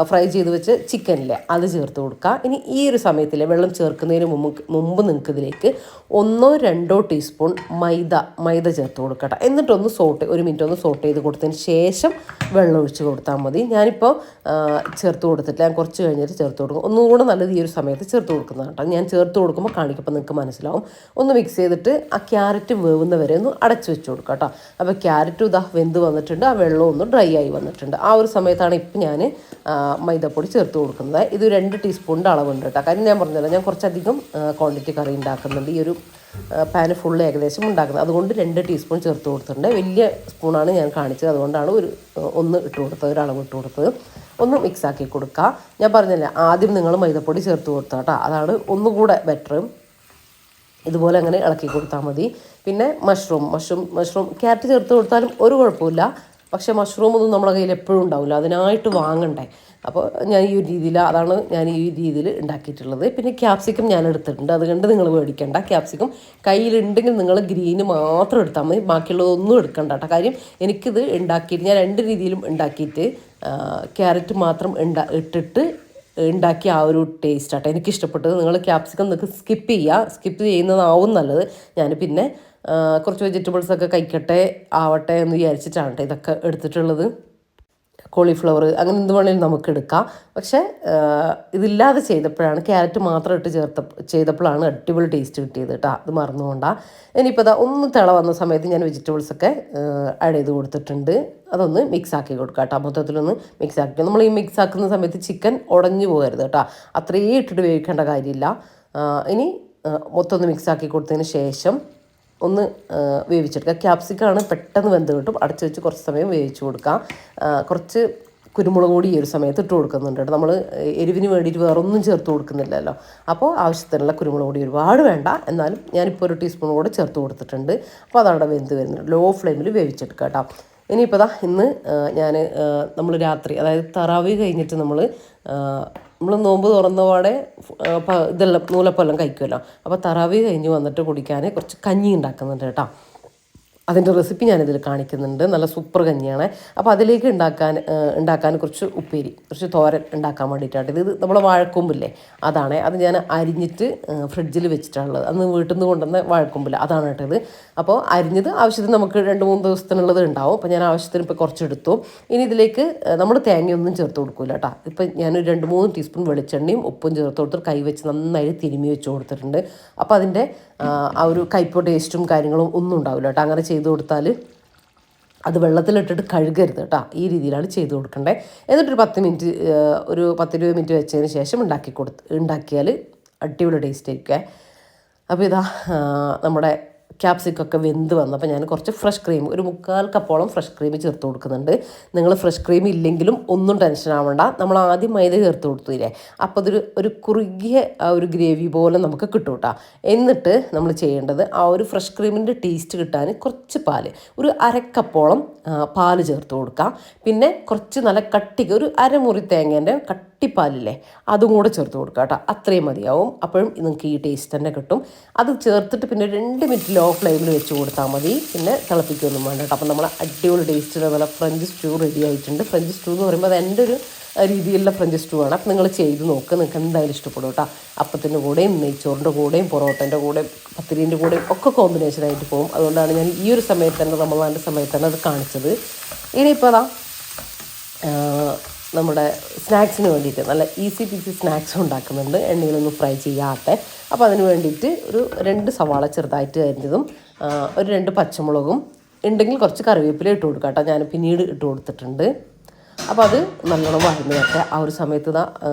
ഫ്രൈ ചെയ്ത് വെച്ച് ചിക്കനില്ലേ അത് ചേർത്ത് കൊടുക്കുക. ഇനി ഈ ഒരു സമയത്തിലെ വെള്ളം ചേർക്കുന്നതിന് മുമ്പ് നിങ്ങൾക്ക് ഇതിലേക്ക് 1-2 ടീസ്പൂൺ മൈദ ചേർത്ത് കൊടുക്കട്ടെ. എന്നിട്ടൊന്ന് ഒരു മിനിറ്റ് ഒന്ന് സോട്ട് ചെയ്ത് കൊടുത്തതിന് ശേഷം വെള്ളം ഒഴിച്ച് കൊടുത്താൽ മതി. ഞാനിപ്പോൾ ചേർത്ത് കൊടുത്തിട്ടില്ല, ഞാൻ കുറച്ച് കഴിഞ്ഞിട്ട് ചേർത്ത് കൊടുക്കും. ഒന്നുകൂടെ നല്ലത് ഈ ഒരു സമയത്ത് ചേർത്ത് കൊടുക്കുന്നതാണ് കേട്ടോ. ഞാൻ ചേർത്ത് കൊടുക്കുമ്പോൾ കാണിക്കുമ്പോൾ നിങ്ങൾക്ക് മനസ്സിലാവും. ഒന്ന് മിക്സ് ചെയ്തിട്ട് ആ ക്യാരറ്റ് വരെ ഒന്ന് അടച്ചു വെച്ച് കൊടുക്കുക കേട്ടോ. അപ്പോൾ ക്യാരറ്റും വെന്ത് വന്നിട്ടുണ്ട്, ആ വെള്ളം ഒന്ന് ഡ്രൈ ആയി വന്നിട്ടുണ്ട്. ആ ഒരു സമയത്താണ് ഇപ്പം ഞാൻ മൈദപ്പൊടി ചേർത്ത് കൊടുക്കുന്നത്. ഇത് 2 ടീസ്പൂണിൻ്റെ അളവുണ്ട് കേട്ടോ. കാര്യം ഞാൻ പറഞ്ഞല്ലോ, ഞാൻ കുറച്ചധികം ക്വാണ്ടിറ്റി കറി ഉണ്ടാക്കുന്നുണ്ട്. ഈ ഒരു പാന് ഫുള്ള് ഏകദേശം ഉണ്ടാക്കുന്നത്, അതുകൊണ്ട് 2 ടീസ്പൂൺ ചേർത്ത് കൊടുത്തിട്ടുണ്ട്. വലിയ സ്പൂണാണ് ഞാൻ കാണിച്ചത്, അതുകൊണ്ടാണ് ഒന്ന് ഇട്ട് കൊടുത്തത്, ഒരളവ് ഇട്ട് കൊടുത്തത്. ഒന്ന് മിക്സാക്കി കൊടുക്കുക. ഞാൻ പറഞ്ഞില്ലേ, ആദ്യം നിങ്ങൾ മൈദപ്പൊടി ചേർത്ത് കൊടുത്താൽ കേട്ടോ, അതാണ് ഒന്നുകൂടെ ബെറ്റർ. ഇതുപോലെ അങ്ങനെ ഇളക്കി കൊടുത്താൽ മതി. പിന്നെ മഷ്റൂം ക്യാരറ്റ് ചേർത്ത് കൊടുത്താലും ഒരു കുഴപ്പമില്ല. പക്ഷേ മഷ്റൂം ഒന്നും നമ്മുടെ കയ്യിൽ എപ്പോഴും ഉണ്ടാവില്ല, അതിനായിട്ട് വാങ്ങണ്ടേ. അപ്പോൾ ഞാൻ ഈ രീതിയിൽ ഉണ്ടാക്കിയിട്ടുള്ളത്. പിന്നെ ക്യാപ്സിക്കം ഞാൻ എടുത്തിട്ടുണ്ട്, അതുകൊണ്ട് നിങ്ങൾ മേടിക്കേണ്ട. ക്യാപ്സിക്കം കയ്യിലുണ്ടെങ്കിൽ നിങ്ങൾ ഗ്രീന് മാത്രം എടുത്താൽ മതി, ബാക്കിയുള്ളതൊന്നും എടുക്കണ്ട കേട്ടോ. കാര്യം എനിക്കിത് ഉണ്ടാക്കിയിട്ട് ഞാൻ 2 രീതിയിലും ഉണ്ടാക്കിയിട്ട് ക്യാരറ്റ് മാത്രം ഇട്ടിട്ട് ഉണ്ടാക്കിയ ആ ഒരു ടേസ്റ്റ് ആട്ടോ എനിക്കിഷ്ടപ്പെട്ടത്. നിങ്ങൾ ക്യാപ്സിക്കം നിങ്ങൾക്ക് സ്കിപ്പ് ചെയ്യുന്നതാവും നല്ലത്. ഞാൻ പിന്നെ കുറച്ച് വെജിറ്റബിൾസൊക്കെ ആവട്ടെ എന്ന് വിചാരിച്ചിട്ടാണ് കേട്ടോ ഇതൊക്കെ എടുത്തിട്ടുള്ളത്. കോളിഫ്ലവർ അങ്ങനെ എന്ത് വേണമെങ്കിലും നമുക്ക് എടുക്കാം. പക്ഷേ ഇതില്ലാതെ ചെയ്തപ്പോഴാണ്, ക്യാരറ്റ് മാത്രം ഇട്ട് ചെയ്തപ്പോഴാണ് അടിപൊളി ടേസ്റ്റ് കിട്ടിയത് കേട്ടോ. അത് മറന്നുകൊണ്ടാണ്. ഇനിയിപ്പോൾ ഒന്ന് തിള വന്ന സമയത്ത് ഞാൻ വെജിറ്റബിൾസൊക്കെ ആഡ് ചെയ്ത് കൊടുത്തിട്ടുണ്ട്. അതൊന്ന് മിക്സാക്കി കൊടുക്കുക കേട്ടോ. മൊത്തത്തിലൊന്ന് മിക്സാക്കി, നമ്മൾ ഈ മിക്സാക്കുന്ന സമയത്ത് ചിക്കൻ ഉടഞ്ഞു പോകരുത് കേട്ടോ, അത്രയും ഇട്ടിട്ട് വേവിക്കേണ്ട കാര്യമില്ല. ഇനി മൊത്തം ഒന്ന് മിക്സാക്കി കൊടുത്തതിന് ശേഷം ഒന്ന് വേവിച്ചെടുക്കുക. ക്യാപ്സിക്കാണ് പെട്ടെന്ന് വെന്ത് കിട്ടും. അടച്ചു വെച്ച് കുറച്ച് സമയം വേവിച്ച് കൊടുക്കുക. കുറച്ച് കുരുമുളക് പൊടി ഈ ഒരു സമയത്ത് ഇട്ട് കൊടുക്കുന്നുണ്ട് കേട്ടോ. നമ്മൾ എരിവിന് വേണ്ടിയിട്ട് വേറൊന്നും ചേർത്ത് കൊടുക്കുന്നില്ലല്ലോ. അപ്പോൾ ആവശ്യത്തിനുള്ള കുരുമുളക് പൊടി ഒരുപാട് വേണ്ട, എന്നാലും ഞാനിപ്പോൾ ഒരു ടീസ്പൂൺ കൂടെ ചേർത്ത് കൊടുത്തിട്ടുണ്ട്. അപ്പോൾ അതവിടെ വെന്ത് വരുന്നുണ്ട്. ലോ ഫ്ലെയിമിൽ വേവിച്ചെടുക്കുക കേട്ടോ. ഇനിയിപ്പോൾ ദാ ഇന്ന് നമ്മൾ രാത്രി, അതായത് തറാവി കഴിഞ്ഞിട്ട് നമ്മൾ നോമ്പ് തുറന്ന പാടെ ഇതെല്ലാം നൂലപ്പെല്ലാം കഴിക്കുമല്ലോ. അപ്പോൾ തറാവി കഴിഞ്ഞ് വന്നിട്ട് കുടിക്കാൻ കുറച്ച് കഞ്ഞി ഉണ്ടാക്കുന്നുണ്ട് കേട്ടോ. അതിൻ്റെ റെസിപ്പി ഞാനിതിൽ കാണിക്കുന്നുണ്ട്. നല്ല സൂപ്പർ കഞ്ഞിയാണ്. അപ്പോൾ അതിലേക്ക് ഉണ്ടാക്കാൻ കുറച്ച് ഉപ്പേരി, കുറച്ച് തോരൻ ഉണ്ടാക്കാൻ വേണ്ടിയിട്ടാണ്. ഇത് നമ്മളെ വാഴക്കൊമ്പില്ലേ, അതാണ്. അത് ഞാൻ അരിഞ്ഞിട്ട് ഫ്രിഡ്ജിൽ വെച്ചിട്ടുള്ളത്. അന്ന് വീട്ടിൽ നിന്ന് കൊണ്ടുവന്ന വാഴക്കൊമ്പില്ല, അതാണ് കേട്ടത്. അപ്പോൾ അരിഞ്ഞത് ആവശ്യത്തിന് നമുക്ക് 2-3 ദിവസത്തിനുള്ളത് ഉണ്ടാവും. അപ്പോൾ ഞാൻ ആവശ്യത്തിന് ഇപ്പോൾ കുറച്ചെടുത്തു. ഇനി ഇതിലേക്ക് നമ്മൾ തേങ്ങയൊന്നും ചേർത്ത് കൊടുക്കില്ല കേട്ടോ. ഇപ്പം ഞാനൊരു 2-3 ടീസ്പൂൺ വെളിച്ചെണ്ണയും ഉപ്പും ചേർത്ത് കൊടുത്തിട്ട് കൈ വെച്ച് നന്നായി തിരുമ്മി വെച്ച് കൊടുത്തിട്ടുണ്ട്. അപ്പോൾ അതിൻ്റെ ആ ഒരു കയ്പോ ടേസ്റ്റും കാര്യങ്ങളും ഒന്നും ഉണ്ടാവില്ല കേട്ടോ. അങ്ങനെ ചെയ്ത് കൊടുത്താൽ അത് വെള്ളത്തിലിട്ടിട്ട് കഴുകരുത് കേട്ടോ. ഈ രീതിയിലാണ് ചെയ്ത് കൊടുക്കേണ്ടത്. എന്നിട്ടൊരു 10 മിനിറ്റ്, ഒരു 10-20 മിനിറ്റ് വെച്ചതിന് ശേഷം ഉണ്ടാക്കിയാൽ അടിപൊളി ടേസ്റ്റ് ആയിരിക്കും. അപ്പോൾ ഇതാ നമ്മുടെ ക്യാപ്സിക്കൊക്കെ വെന്ത് വന്നപ്പോൾ ഞാൻ കുറച്ച് ഫ്രഷ് ക്രീം, ഒരു 3/4 കപ്പോളം ഫ്രഷ് ക്രീം ചേർത്ത് കൊടുക്കുന്നുണ്ട്. നിങ്ങൾ ഫ്രഷ് ക്രീം ഇല്ലെങ്കിലും ഒന്നും ടെൻഷൻ ആവണ്ട. നമ്മൾ ആദ്യം മൈദ ചേർത്ത് കൊടുത്തില്ലേ, അപ്പോൾ ഒരു കുറുകിയ ആ ഒരു ഗ്രേവി പോലെ നമുക്ക് കിട്ടും കേട്ടോ. എന്നിട്ട് നമ്മൾ ചെയ്യേണ്ടത് ആ ഒരു ഫ്രഷ് ക്രീമിൻ്റെ ടേസ്റ്റ് കിട്ടാൻ കുറച്ച് ഒരു 1/2 കപ്പോളം പാല് ചേർത്ത് കൊടുക്കുക. പിന്നെ കുറച്ച് നല്ല കട്ടിക്ക് ഒരു അരമുറി തേങ്ങേൻ്റെ കട്ടിപ്പാലില്ലേ, അതും കൂടെ ചേർത്ത് കൊടുക്കുക കേട്ടോ. അത്രയും മതിയാവും. അപ്പോഴും നിങ്ങൾക്ക് ഈ ടേസ്റ്റ് തന്നെ കിട്ടും. അത് ചേർത്തിട്ട് പിന്നെ 2 മിനിറ്റ് ലോ ഫ്ലെയിമിൽ വെച്ച് കൊടുത്താൽ മതി. പിന്നെ തിളപ്പിക്കൊന്നും വേണ്ട കേട്ടോ. അപ്പം നമ്മൾ അടിപൊളി ടേസ്റ്റിൽ നല്ല ഫ്രഞ്ച് സ്റ്റൂ റെഡി ആയിട്ടുണ്ട്. ഫ്രഞ്ച് സ്റ്റൂ എന്ന് പറയുമ്പോൾ അത് എൻ്റെ ഒരു രീതിയിലുള്ള ഫ്രഞ്ച് സ്റ്റൂ ആണ്. അപ്പം നിങ്ങൾ ചെയ്ത് നോക്കുക, നിങ്ങൾക്ക് എന്തായാലും ഇഷ്ടപ്പെടും കേട്ടോ. അപ്പത്തിൻ്റെ കൂടെയും നെയ്ച്ചോറിൻ്റെ കൂടെയും പൊറോട്ടൻ്റെ കൂടെയും പത്തിരീൻ്റെ കൂടെയും ഒക്കെ കോമ്പിനേഷനായിട്ട് പോകും. അതുകൊണ്ടാണ് ഞാൻ ഈ ഒരു സമയത്ത് തന്നെ, റമദാൻ്റെ സമയത്ത് തന്നെ അത് കാണിച്ചത്. ഇനിയിപ്പോൾ അതാ നമ്മുടെ സ്നാക്സിന് വേണ്ടിയിട്ട് നല്ല ഈസി പീസി സ്നാക്സ് ഉണ്ടാക്കുന്നുണ്ട്, എണ്ണയിലൊന്നും ഫ്രൈ ചെയ്യാത്ത. അപ്പോൾ അതിന് വേണ്ടിയിട്ട് ഒരു 2 സവാള ചെറുതായിട്ട് അരിഞ്ഞതും ഒരു 2 പച്ചമുളകും ഉണ്ടെങ്കിൽ കുറച്ച് കറിവേപ്പില ഇട്ട് കൊടുക്കുക കേട്ടോ. ഞാൻ പിന്നീട് ഇട്ട് കൊടുത്തിട്ടുണ്ട്. അപ്പോൾ അത് നല്ലോണം വഴന്ന് വെക്കുക. ആ ഒരു സമയത്ത്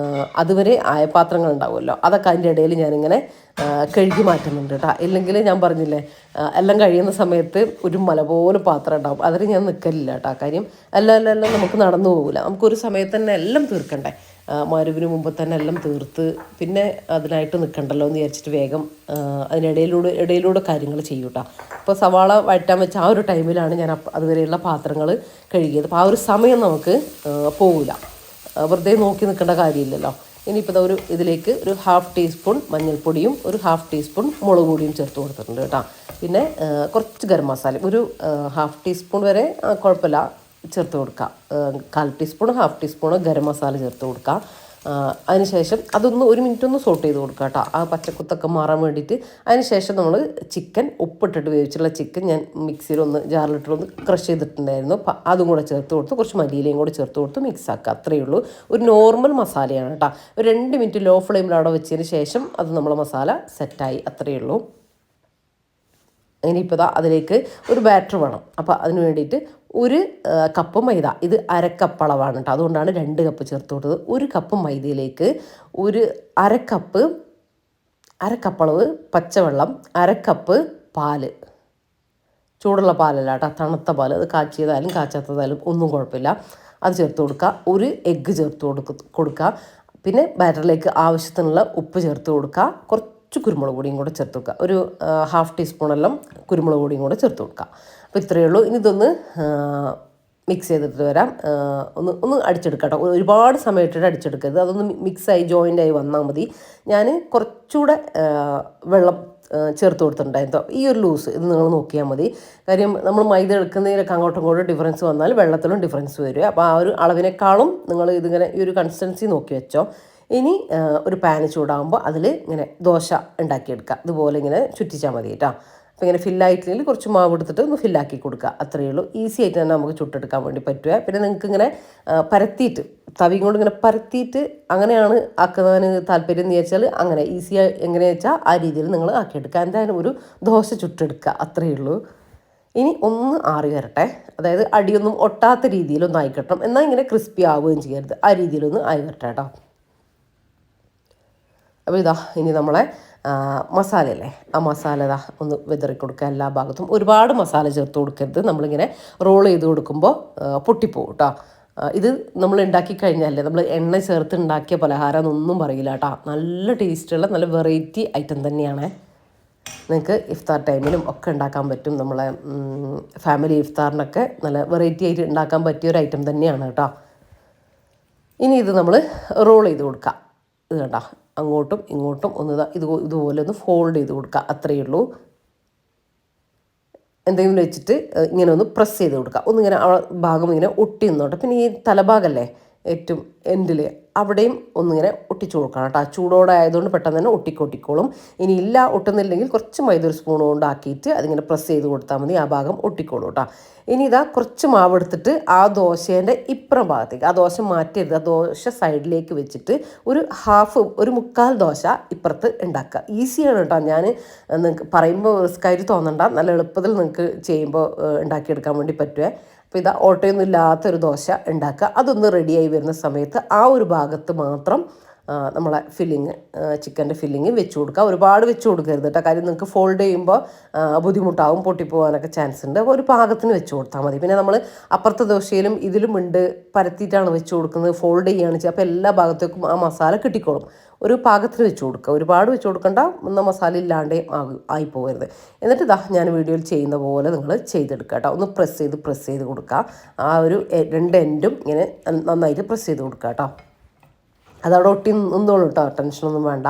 അതുവരെ ആയ പാത്രങ്ങൾ ഉണ്ടാവുമല്ലോ, അതൊക്കെ അതിൻ്റെ ഇടയിൽ ഞാനിങ്ങനെ കഴുകി മാറ്റുന്നുണ്ട് കേട്ടോ. ഇല്ലെങ്കിൽ ഞാൻ പറഞ്ഞില്ലേ, എല്ലാം കഴിയുന്ന സമയത്ത് ഒരു മല പോലെ പാത്രം ഉണ്ടാവും. അതിന് ഞാൻ നിൽക്കലില്ല കേട്ടോ. കാര്യം എല്ലാം നമുക്ക് നടന്നു പോകില്ല. നമുക്കൊരു സമയത്ത് തന്നെ എല്ലാം തീർക്കണ്ടേ. മരുവിന് മുമ്പ് തന്നെ എല്ലാം തീർത്ത് പിന്നെ അതിനായിട്ട് നിൽക്കണ്ടല്ലോ എന്ന് വിചാരിച്ചിട്ട് വേഗം ഇടയിലൂടെ കാര്യങ്ങൾ ചെയ്യും കേട്ടോ. അപ്പോൾ സവാള വഴറ്റാൻ വെച്ച ആ ഒരു ടൈമിലാണ് ഞാൻ അതുവരെയുള്ള പാത്രങ്ങൾ കഴുകിയത്. അപ്പോൾ ആ ഒരു സമയം നമുക്ക് പോകില്ല, വെറുതെ നോക്കി നിൽക്കേണ്ട കാര്യമില്ലല്ലോ. ഇനിയിപ്പോൾ ഇതിലേക്ക് ഒരു 1/2 ടീസ്പൂൺ മഞ്ഞൾപ്പൊടിയും ഒരു 1/2 ടീസ്പൂൺ മുളക് പൊടിയും ചേർത്ത് കൊടുത്തിട്ടുണ്ട് കേട്ടോ. പിന്നെ കുറച്ച് ഗരം മസാല ഒരു 1/2 ടീസ്പൂൺ വരെ കുഴപ്പമില്ല ചേർത്ത് കൊടുക്കുക. 1/4 ടീസ്പൂൺ 1/2 ടീസ്പൂൺ ഗരം മസാല ചേർത്ത് കൊടുക്കുക. അതിനുശേഷം അതൊന്ന് 1 മിനിറ്റ് ഒന്ന് സോട്ട് ചെയ്ത് കൊടുക്കുക കേട്ടോ, ആ പച്ചക്കുത്തൊക്കെ മാറാൻ വേണ്ടിയിട്ട്. അതിനുശേഷം നമ്മൾ ചിക്കൻ ഉപ്പിട്ടിട്ട് വേവിച്ചുള്ള ചിക്കൻ ഞാൻ മിക്സിയിലൊന്ന് ജാറിലിട്ടൊന്ന് ക്രഷ് ചെയ്തിട്ടുണ്ടായിരുന്നു. അതും കൂടെ ചേർത്ത് കൊടുത്ത് കുറച്ച് മല്ലിയിലയും കൂടെ ചേർത്ത് കൊടുത്ത് മിക്സ് ആക്കുക. അത്രയേ ഉള്ളൂ. ഒരു നോർമൽ മസാലയാണ് കേട്ടോ. ഒരു 2 മിനിറ്റ് ലോ ഫ്ലെയിമിൽ അവിടെ വെച്ചതിന് ശേഷം അത് നമ്മളെ മസാല സെറ്റായി. അത്രയേ ഉള്ളൂ. ഇനിയിപ്പോൾ അതിലേക്ക് ഒരു ബാറ്റർ വേണം. അപ്പോൾ അതിന് വേണ്ടിയിട്ട് 1 കപ്പ് മൈദ, ഇത് 1/2 കപ്പ് അളവാണ് കേട്ടോ. അതുകൊണ്ടാണ് 2 കപ്പ് ചേർത്ത് കൊടുത്തത്. 1 കപ്പ് മൈദയിലേക്ക് ഒരു 1/2 കപ്പ് അളവ് പച്ചവെള്ളം, 1/2 കപ്പ് പാല്, ചൂടുള്ള പാലല്ല കേട്ടോ, തണുത്ത പാൽ. അത് കാച്ചിയതായാലും കാച്ചാത്തതായാലും ഒന്നും കുഴപ്പമില്ല. അത് ചേർത്ത് കൊടുക്കുക. 1 എഗ്ഗ് ചേർത്ത് കൊടുക്കുക. പിന്നെ ബാറ്ററിലേക്ക് ആവശ്യത്തിനുള്ള ഉപ്പ് ചേർത്ത് കൊടുക്കുക. കുറച്ച് കുരുമുളക് പൊടിയും കൂടെ ചേർത്ത് കൊടുക്കുക. ഒരു 1/2 ടീസ്പൂണെല്ലാം കുരുമുളക് പൊടിയും കൂടെ ചേർത്ത് കൊടുക്കുക. അപ്പോൾ ഇത്രയേ ഉള്ളൂ. ഇനി ഇതൊന്ന് മിക്സ് ചെയ്തിട്ട് വരാം. ഒന്ന് അടിച്ചെടുക്കാം കേട്ടോ. ഒരുപാട് സമയത്തിട്ട് അടിച്ചെടുക്കരുത്. അതൊന്ന് മിക്സായി ജോയിൻ്റായി വന്നാൽ മതി. ഞാൻ കുറച്ചുകൂടെ വെള്ളം ചേർത്ത് കൊടുത്തിട്ടുണ്ടായിരുന്നു. ഈ ഒരു ലൂസ് ഇത് നിങ്ങൾ നോക്കിയാൽ മതി. കാര്യം നമ്മൾ മൈദ എടുക്കുന്നതിലൊക്കെ അങ്ങോട്ടും ഇങ്ങോട്ടും ഡിഫറൻസ് വന്നാൽ വെള്ളത്തിലും ഡിഫറൻസ് വരും. അപ്പോൾ ആ ഒരു അളവിനേക്കാളും നിങ്ങൾ ഇതിങ്ങനെ ഈ ഒരു കൺസിസ്റ്റൻസി നോക്കി വെച്ചോ. ഇനി ഒരു പാന് ചൂടാകുമ്പോൾ അതിൽ ഇങ്ങനെ ദോശ ഉണ്ടാക്കിയെടുക്കുക. ഇതുപോലെ ഇങ്ങനെ ചുറ്റിച്ചാൽ മതി കേട്ടോ. അപ്പോൾ ഇങ്ങനെ ഫില്ലായിട്ടില്ലെങ്കിൽ കുറച്ച് മാവ് എടുത്തിട്ട് ഒന്ന് ഫില്ലാക്കി കൊടുക്കുക. അത്രയേ ഉള്ളൂ. ഈസി ആയിട്ട് തന്നെ നമുക്ക് ചുട്ടെടുക്കാൻ വേണ്ടി പറ്റുക. പിന്നെ നിങ്ങൾക്ക് ഇങ്ങനെ പരത്തിയിട്ട് തവിയും കൊണ്ട് ഇങ്ങനെ പരത്തിയിട്ട് അങ്ങനെയാണ് ആക്കുന്നതിന് താല്പര്യം എന്ന് വിചാരിച്ചാൽ അങ്ങനെ ഈസിയായി എങ്ങനെയാണെന്ന് വെച്ചാൽ ആ രീതിയിൽ നിങ്ങൾ ആക്കിയെടുക്കുക. എന്തായാലും ഒരു ദോശ ചുട്ടെടുക്കുക. അത്രയേ ഉള്ളൂ. ഇനി ഒന്ന് ആറി വരട്ടെ. അതായത് അടിയൊന്നും ഒട്ടാത്ത രീതിയിലൊന്നും ആയി കിട്ടണം. എന്നാൽ ഇങ്ങനെ ക്രിസ്പി ആവുകയും ചെയ്യരുത്. ആ രീതിയിലൊന്ന് ആയി വരട്ടെ കേട്ടോ. അപ്പോൾ ഇനി നമ്മളെ മസാലയല്ലേ, ആ മസാല ഒന്ന് വിതറി കൊടുക്കുക എല്ലാ ഭാഗത്തും. ഒരുപാട് മസാല ചേർത്ത് കൊടുക്കരുത്. നമ്മളിങ്ങനെ റോൾ ചെയ്ത് കൊടുക്കുമ്പോൾ പൊട്ടിപ്പോവും കേട്ടോ. ഇത് നമ്മൾ ഉണ്ടാക്കി കഴിഞ്ഞാലേ നമ്മൾ എണ്ണ ചേർത്ത് ഉണ്ടാക്കിയ പലഹാരം എന്നൊന്നും പറയില്ല കേട്ടോ. നല്ല ടേസ്റ്റുള്ള നല്ല വെറൈറ്റി ഐറ്റം തന്നെയാണ്. നിങ്ങൾക്ക് ഇഫ്താർ ടൈമിലും ഒക്കെ ഉണ്ടാക്കാൻ പറ്റും. നമ്മളെ ഫാമിലി ഇഫ്താറിനൊക്കെ നല്ല വെറൈറ്റി ആയിട്ട് ഉണ്ടാക്കാൻ പറ്റിയ ഒരു ഐറ്റം തന്നെയാണ് കേട്ടോ. ഇനി ഇത് നമ്മൾ റോൾ ചെയ്ത് കൊടുക്കുക. ഇത് കേട്ടോ, അങ്ങോട്ടും ഇങ്ങോട്ടും ഒന്ന് ഇതുപോലെ ഒന്ന് ഫോൾഡ് ചെയ്ത് കൊടുക്കുക. അത്രയേ ഉള്ളൂ. എന്തെങ്കിലും വെച്ചിട്ട് ഇങ്ങനെ ഒന്ന് പ്രസ് ചെയ്ത് കൊടുക്കുക. ഒന്നിങ്ങനെ ആ ഭാഗം ഇങ്ങനെ ഒട്ടി നിന്നോട്ടെ. പിന്നെ ഈ തലഭാഗമല്ലേ ഏറ്റവും എൻഡിൽ, അവിടെയും ഒന്നിങ്ങനെ ഒട്ടിച്ചു കൊടുക്കണം കേട്ടോ. ചൂടോടെ ആയതുകൊണ്ട് പെട്ടെന്ന് തന്നെ ഒട്ടിക്കൊട്ടിക്കോളും. ഇനി ഇല്ല ഒട്ടുന്നില്ലെങ്കിൽ കുറച്ച് മൈദ ഒരു സ്പൂൺ കൊണ്ടാക്കിയിട്ട് അതിങ്ങനെ പ്രസ് ചെയ്ത് കൊടുത്താൽ മതി, ആ ഭാഗം ഒട്ടിക്കോളും കേട്ടോ. ഇനി ഇതാ കുറച്ച് മാവ് എടുത്തിട്ട് ആ ദോശേൻ്റെ ഇപ്പുറം ഭാഗത്തേക്ക്, ആ ദോശ മാറ്റരുത്, ആ ദോശ സൈഡിലേക്ക് വെച്ചിട്ട് ഒരു മുക്കാൽ ദോശ ഇപ്പുറത്ത് ഉണ്ടാക്കുക. ഈസിയാണ് കേട്ടോ. ഞാൻ നിങ്ങൾക്ക് പറയുമ്പോൾ റിസ്ക്കായിട്ട് തോന്നണ്ട, നല്ല എളുപ്പത്തിൽ നിങ്ങൾക്ക് ചെയ്യുമ്പോൾ ഉണ്ടാക്കിയെടുക്കാൻ വേണ്ടി പറ്റുമേ. അപ്പോൾ ഇതാ ഓട്ടയൊന്നും ഇല്ലാത്തൊരു ദോശ ഉണ്ടാക്കുക. അതൊന്ന് റെഡിയായി വരുന്ന സമയത്ത് ആ ഒരു ഭാഗത്ത് മാത്രം നമ്മളെ ഫില്ലിങ്, ചിക്കൻ്റെ ഫില്ലിങ് വെച്ച് കൊടുക്കുക. ഒരുപാട് വെച്ച് കൊടുക്കരുത് കേട്ടോ. കാര്യം നിങ്ങൾക്ക് ഫോൾഡ് ചെയ്യുമ്പോൾ ബുദ്ധിമുട്ടാവും, പൊട്ടിപ്പോകാനൊക്കെ ചാൻസ് ഉണ്ട്. അപ്പോൾ ഒരു പാകത്തിന് വെച്ച് കൊടുത്താൽ മതി. പിന്നെ നമ്മൾ അപ്പുറത്തെ ദോശയിലും ഇതിലും ഉണ്ട് പരത്തിയിട്ടാണ് വെച്ച് കൊടുക്കുന്നത്, ഫോൾഡ് ചെയ്യുകയാണ് ചെയ്യുക. അപ്പോൾ എല്ലാ ഭാഗത്തേക്കും ആ മസാല കിട്ടിക്കോളും. ഒരു പാകത്തിന് വെച്ച് കൊടുക്കുക, ഒരുപാട് വെച്ച് കൊടുക്കണ്ട, ഒന്നും മസാല ഇല്ലാണ്ടേ ആയി പോകരുത്. എന്നിട്ട് ഇതാ ഞാൻ വീഡിയോയിൽ ചെയ്യുന്ന പോലെ നിങ്ങൾ ചെയ്തെടുക്കുക കേട്ടോ. ഒന്ന് പ്രസ് ചെയ്ത് കൊടുക്കുക. ആ ഒരു രണ്ട് എൻഡും ഇങ്ങനെ നന്നായിട്ട് പ്രസ് ചെയ്ത് കൊടുക്കുക കേട്ടോ. അതവിടെ ഒട്ടി നിന്നോളൂ കേട്ടോ, ടെൻഷനൊന്നും വേണ്ട.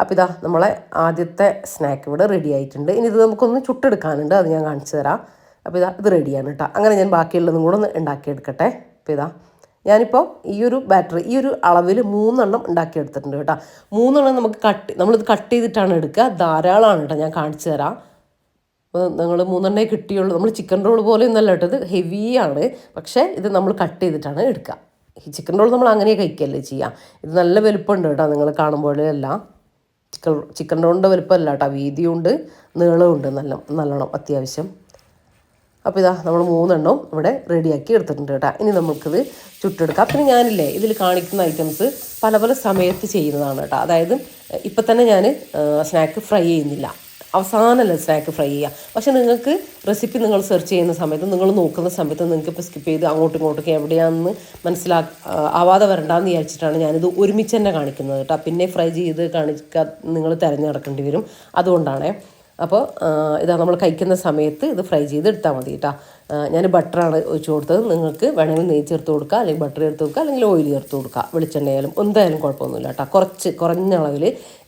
അപ്പോൾ ഇതാ നമ്മളെ ആദ്യത്തെ സ്നാക്ക് ഇവിടെ റെഡി ആയിട്ടുണ്ട്. ഇനി ഇത് നമുക്കൊന്ന് ചുട്ടെടുക്കാനുണ്ട്, അത് ഞാൻ കാണിച്ചു തരാം. അപ്പോൾ ഇത് റെഡിയാണ് കേട്ടോ. അങ്ങനെ ഞാൻ ബാക്കിയുള്ളതും കൂടെ ഒന്ന് ഉണ്ടാക്കിയെടുക്കട്ടെ. അപ്പോൾ ഞാനിപ്പോൾ ഈ ഒരു ബാറ്ററി ഈ ഒരു അളവിൽ 3 ഉണ്ടാക്കിയെടുത്തിട്ടുണ്ട് കേട്ടോ. 3 നമുക്ക് നമ്മളിത് കട്ട് ചെയ്തിട്ടാണ് എടുക്കുക. ധാരാളമാണ് കേട്ടോ, ഞാൻ കാണിച്ചു തരാം. നിങ്ങൾ 3 കിട്ടിയുള്ളൂ. നമ്മൾ ചിക്കൻ റോൾ പോലെ ഒന്നല്ല കേട്ടോ, ഇത് ഹെവിയാണ്. പക്ഷേ ഇത് നമ്മൾ കട്ട് ചെയ്തിട്ടാണ് എടുക്കുക. ഈ ചിക്കൻ റോൾ നമ്മൾ അങ്ങനെ കഴിക്കല്ലേ ചെയ്യുക. ഇത് നല്ല വലുപ്പമുണ്ട് കേട്ടോ, നിങ്ങൾ കാണുമ്പോഴല്ല. ചിക്കൻ റോളിൻ്റെ വലുപ്പമല്ല കേട്ടോ, വീതിയുണ്ട് നീളമുണ്ട് നല്ലോണം അത്യാവശ്യം. അപ്പോൾ ഇതാ നമ്മൾ 3 ഇവിടെ റെഡിയാക്കി എടുത്തിട്ടുണ്ട് കേട്ടോ. ഇനി നമുക്കിത് ചുട്ടെടുക്കാം. പിന്നെ ഞാനില്ലേ ഇതിൽ കാണിക്കുന്ന ഐറ്റംസ് പല പല സമയത്ത് ചെയ്യുന്നതാണ് കേട്ടോ. അതായത് ഇപ്പം തന്നെ ഞാൻ സ്നാക്ക് ഫ്രൈ ചെയ്യുന്നില്ല, അവസാനമല്ല സ്നാക്ക് ഫ്രൈ ചെയ്യുക. പക്ഷേ നിങ്ങൾക്ക് റെസിപ്പി നിങ്ങൾ സെർച്ച് ചെയ്യുന്ന സമയത്ത്, നിങ്ങൾ നോക്കുന്ന സമയത്ത് നിങ്ങൾക്ക് ഇപ്പോൾ സ്കിപ്പ് ചെയ്ത് അങ്ങോട്ടും ഇങ്ങോട്ടൊക്കെ എവിടെയാണെന്ന് ആവാതെ വരണ്ടെന്ന് വിചാരിച്ചിട്ടാണ് ഞാനിത് ഒരുമിച്ച് തന്നെ കാണിക്കുന്നത് കേട്ടോ. പിന്നെ ഫ്രൈ ചെയ്ത് കാണിക്കാൻ നിങ്ങൾ തിരഞ്ഞെടുക്കേണ്ടി വരും, അതുകൊണ്ടാണ്. അപ്പോൾ ഇതാ നമ്മൾ കഴിക്കുന്ന സമയത്ത് ഇത് ഫ്രൈ ചെയ്ത് എടുത്താൽ മതി കേട്ടോ. ഞാൻ ബട്ടറാണ് ഒഴിച്ച് കൊടുത്തത്. നിങ്ങൾക്ക് വേണമെങ്കിൽ നെയ്യ് ചേർത്ത് കൊടുക്കുക, അല്ലെങ്കിൽ ബട്ടർ ചേർത്ത് കൊടുക്കുക, അല്ലെങ്കിൽ ഓയിൽ ചേർത്ത് കൊടുക്കുക. വെളിച്ചെണ്ണയായാലും എന്തായാലും കുഴപ്പമൊന്നുമില്ല കേട്ടോ, കുറഞ്ഞ അളവിൽ.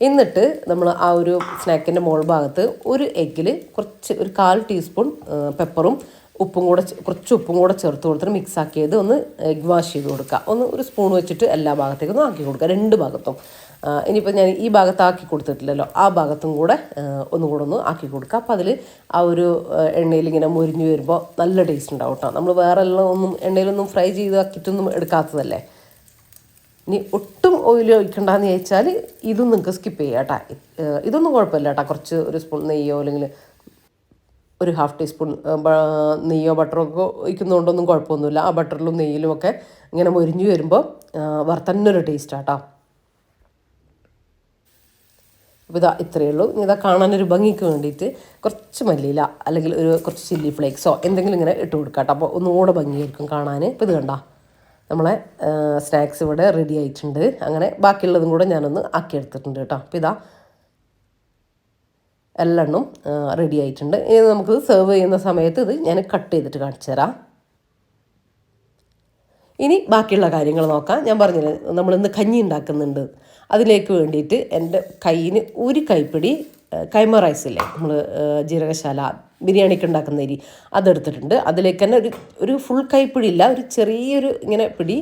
എന്നിട്ട് നമ്മൾ ആ ഒരു സ്നാക്കിൻ്റെ മോൾ ഭാഗത്ത് ഒരു എഗ്ഗിൽ ഒരു 1/4 ടീസ്പൂൺ പെപ്പറും കുറച്ച് ഉപ്പും കൂടെ ചേർത്ത് കൊടുത്തിട്ട് മിക്സ് ആക്കിയത് ഒന്ന് എഗ് വാഷ് ചെയ്ത് കൊടുക്കുക. ഒരു സ്പൂൺ വെച്ചിട്ട് എല്ലാ ഭാഗത്തേക്കും ആക്കി കൊടുക്കുക, 2 ഭാഗത്തും. ഇനിയിപ്പോൾ ഞാൻ ഈ ഭാഗത്താക്കി കൊടുത്തിട്ടില്ലല്ലോ, ആ ഭാഗത്തും കൂടെ ഒന്ന് ആക്കി കൊടുക്കുക. അപ്പോൾ അതിൽ ആ ഒരു എണ്ണയിൽ ഇങ്ങനെ മുരിഞ്ഞ് വരുമ്പോൾ നല്ല ടേസ്റ്റ് ഉണ്ടാവും കേട്ടോ. നമ്മൾ വേറെ എല്ലാം എണ്ണയിലൊന്നും ഫ്രൈ ആക്കിയിട്ടൊന്നും എടുക്കാത്തതല്ലേ. ഇനി ഒട്ടും ഓയിൽ ഒഴിക്കണ്ടെന്ന് ചോദിച്ചാൽ ഇതും നിങ്ങൾക്ക് സ്കിപ്പ് ചെയ്യാം കേട്ടോ. ഇതൊന്നും കുഴപ്പമില്ല കേട്ടോ. കുറച്ച് ഒരു സ്പൂൺ നെയ്യോ അല്ലെങ്കിൽ ഒരു 1/2 ടീസ്പൂൺ നെയ്യോ ബട്ടറോ ഒക്കെ ഒഴിക്കുന്നതുകൊണ്ടൊന്നും കുഴപ്പമൊന്നുമില്ല. ആ ബട്ടറിലും നെയ്യിലുമൊക്കെ ഇങ്ങനെ മുരിഞ്ഞ് വരുമ്പോൾ വറുത്തന്നൊരു ടേസ്റ്റാണ് കേട്ടോ. അപ്പോൾ ഇത്രയേ ഉള്ളൂ. ഇതാ കാണാനൊരു ഭംഗിക്ക് വേണ്ടിയിട്ട് കുറച്ച് മല്ലിയില അല്ലെങ്കിൽ കുറച്ച് ചില്ലി ഫ്ലേക്സോ എന്തെങ്കിലും ഇങ്ങനെ ഇട്ട് കൊടുക്കാം കേട്ടോ. അപ്പോൾ ഒന്നുകൂടെ ഭംഗിയായിരിക്കും കാണാൻ. ഇപ്പോൾ ഇത് കണ്ടോ, നമ്മളെ സ്നാക്സ് ഇവിടെ റെഡി ആയിട്ടുണ്ട്. അങ്ങനെ ബാക്കിയുള്ളതും കൂടെ ഞാനൊന്ന് ആക്കിയെടുത്തിട്ടുണ്ട് കേട്ടോ. അപ്പോൾ എല്ലാം റെഡി ആയിട്ടുണ്ട്. ഇനി നമുക്ക് സെർവ് ചെയ്യുന്ന സമയത്ത് ഇത് ഞാൻ കട്ട് ചെയ്തിട്ട് കാണിച്ചു തരാം. ഇനി ബാക്കിയുള്ള കാര്യങ്ങൾ നോക്കാം. ഞാൻ പറഞ്ഞില്ലേ നമ്മളിന്ന് കഞ്ഞി ഉണ്ടാക്കുന്നുണ്ട്. അതിലേക്ക് വേണ്ടിയിട്ട് എൻ്റെ കയ്യിന് ഒരു കൈപ്പിടി കൈമ റൈസില്ലേ, നമ്മൾ ജീരകശാല ബിരിയാണിക്ക് ഉണ്ടാക്കുന്ന അരി, അതെടുത്തിട്ടുണ്ട്. അതിലേക്ക് തന്നെ ഒരു ഫുൾ കൈപ്പിടി ഇല്ല, ഒരു ചെറിയൊരു ഇങ്ങനെ പിടി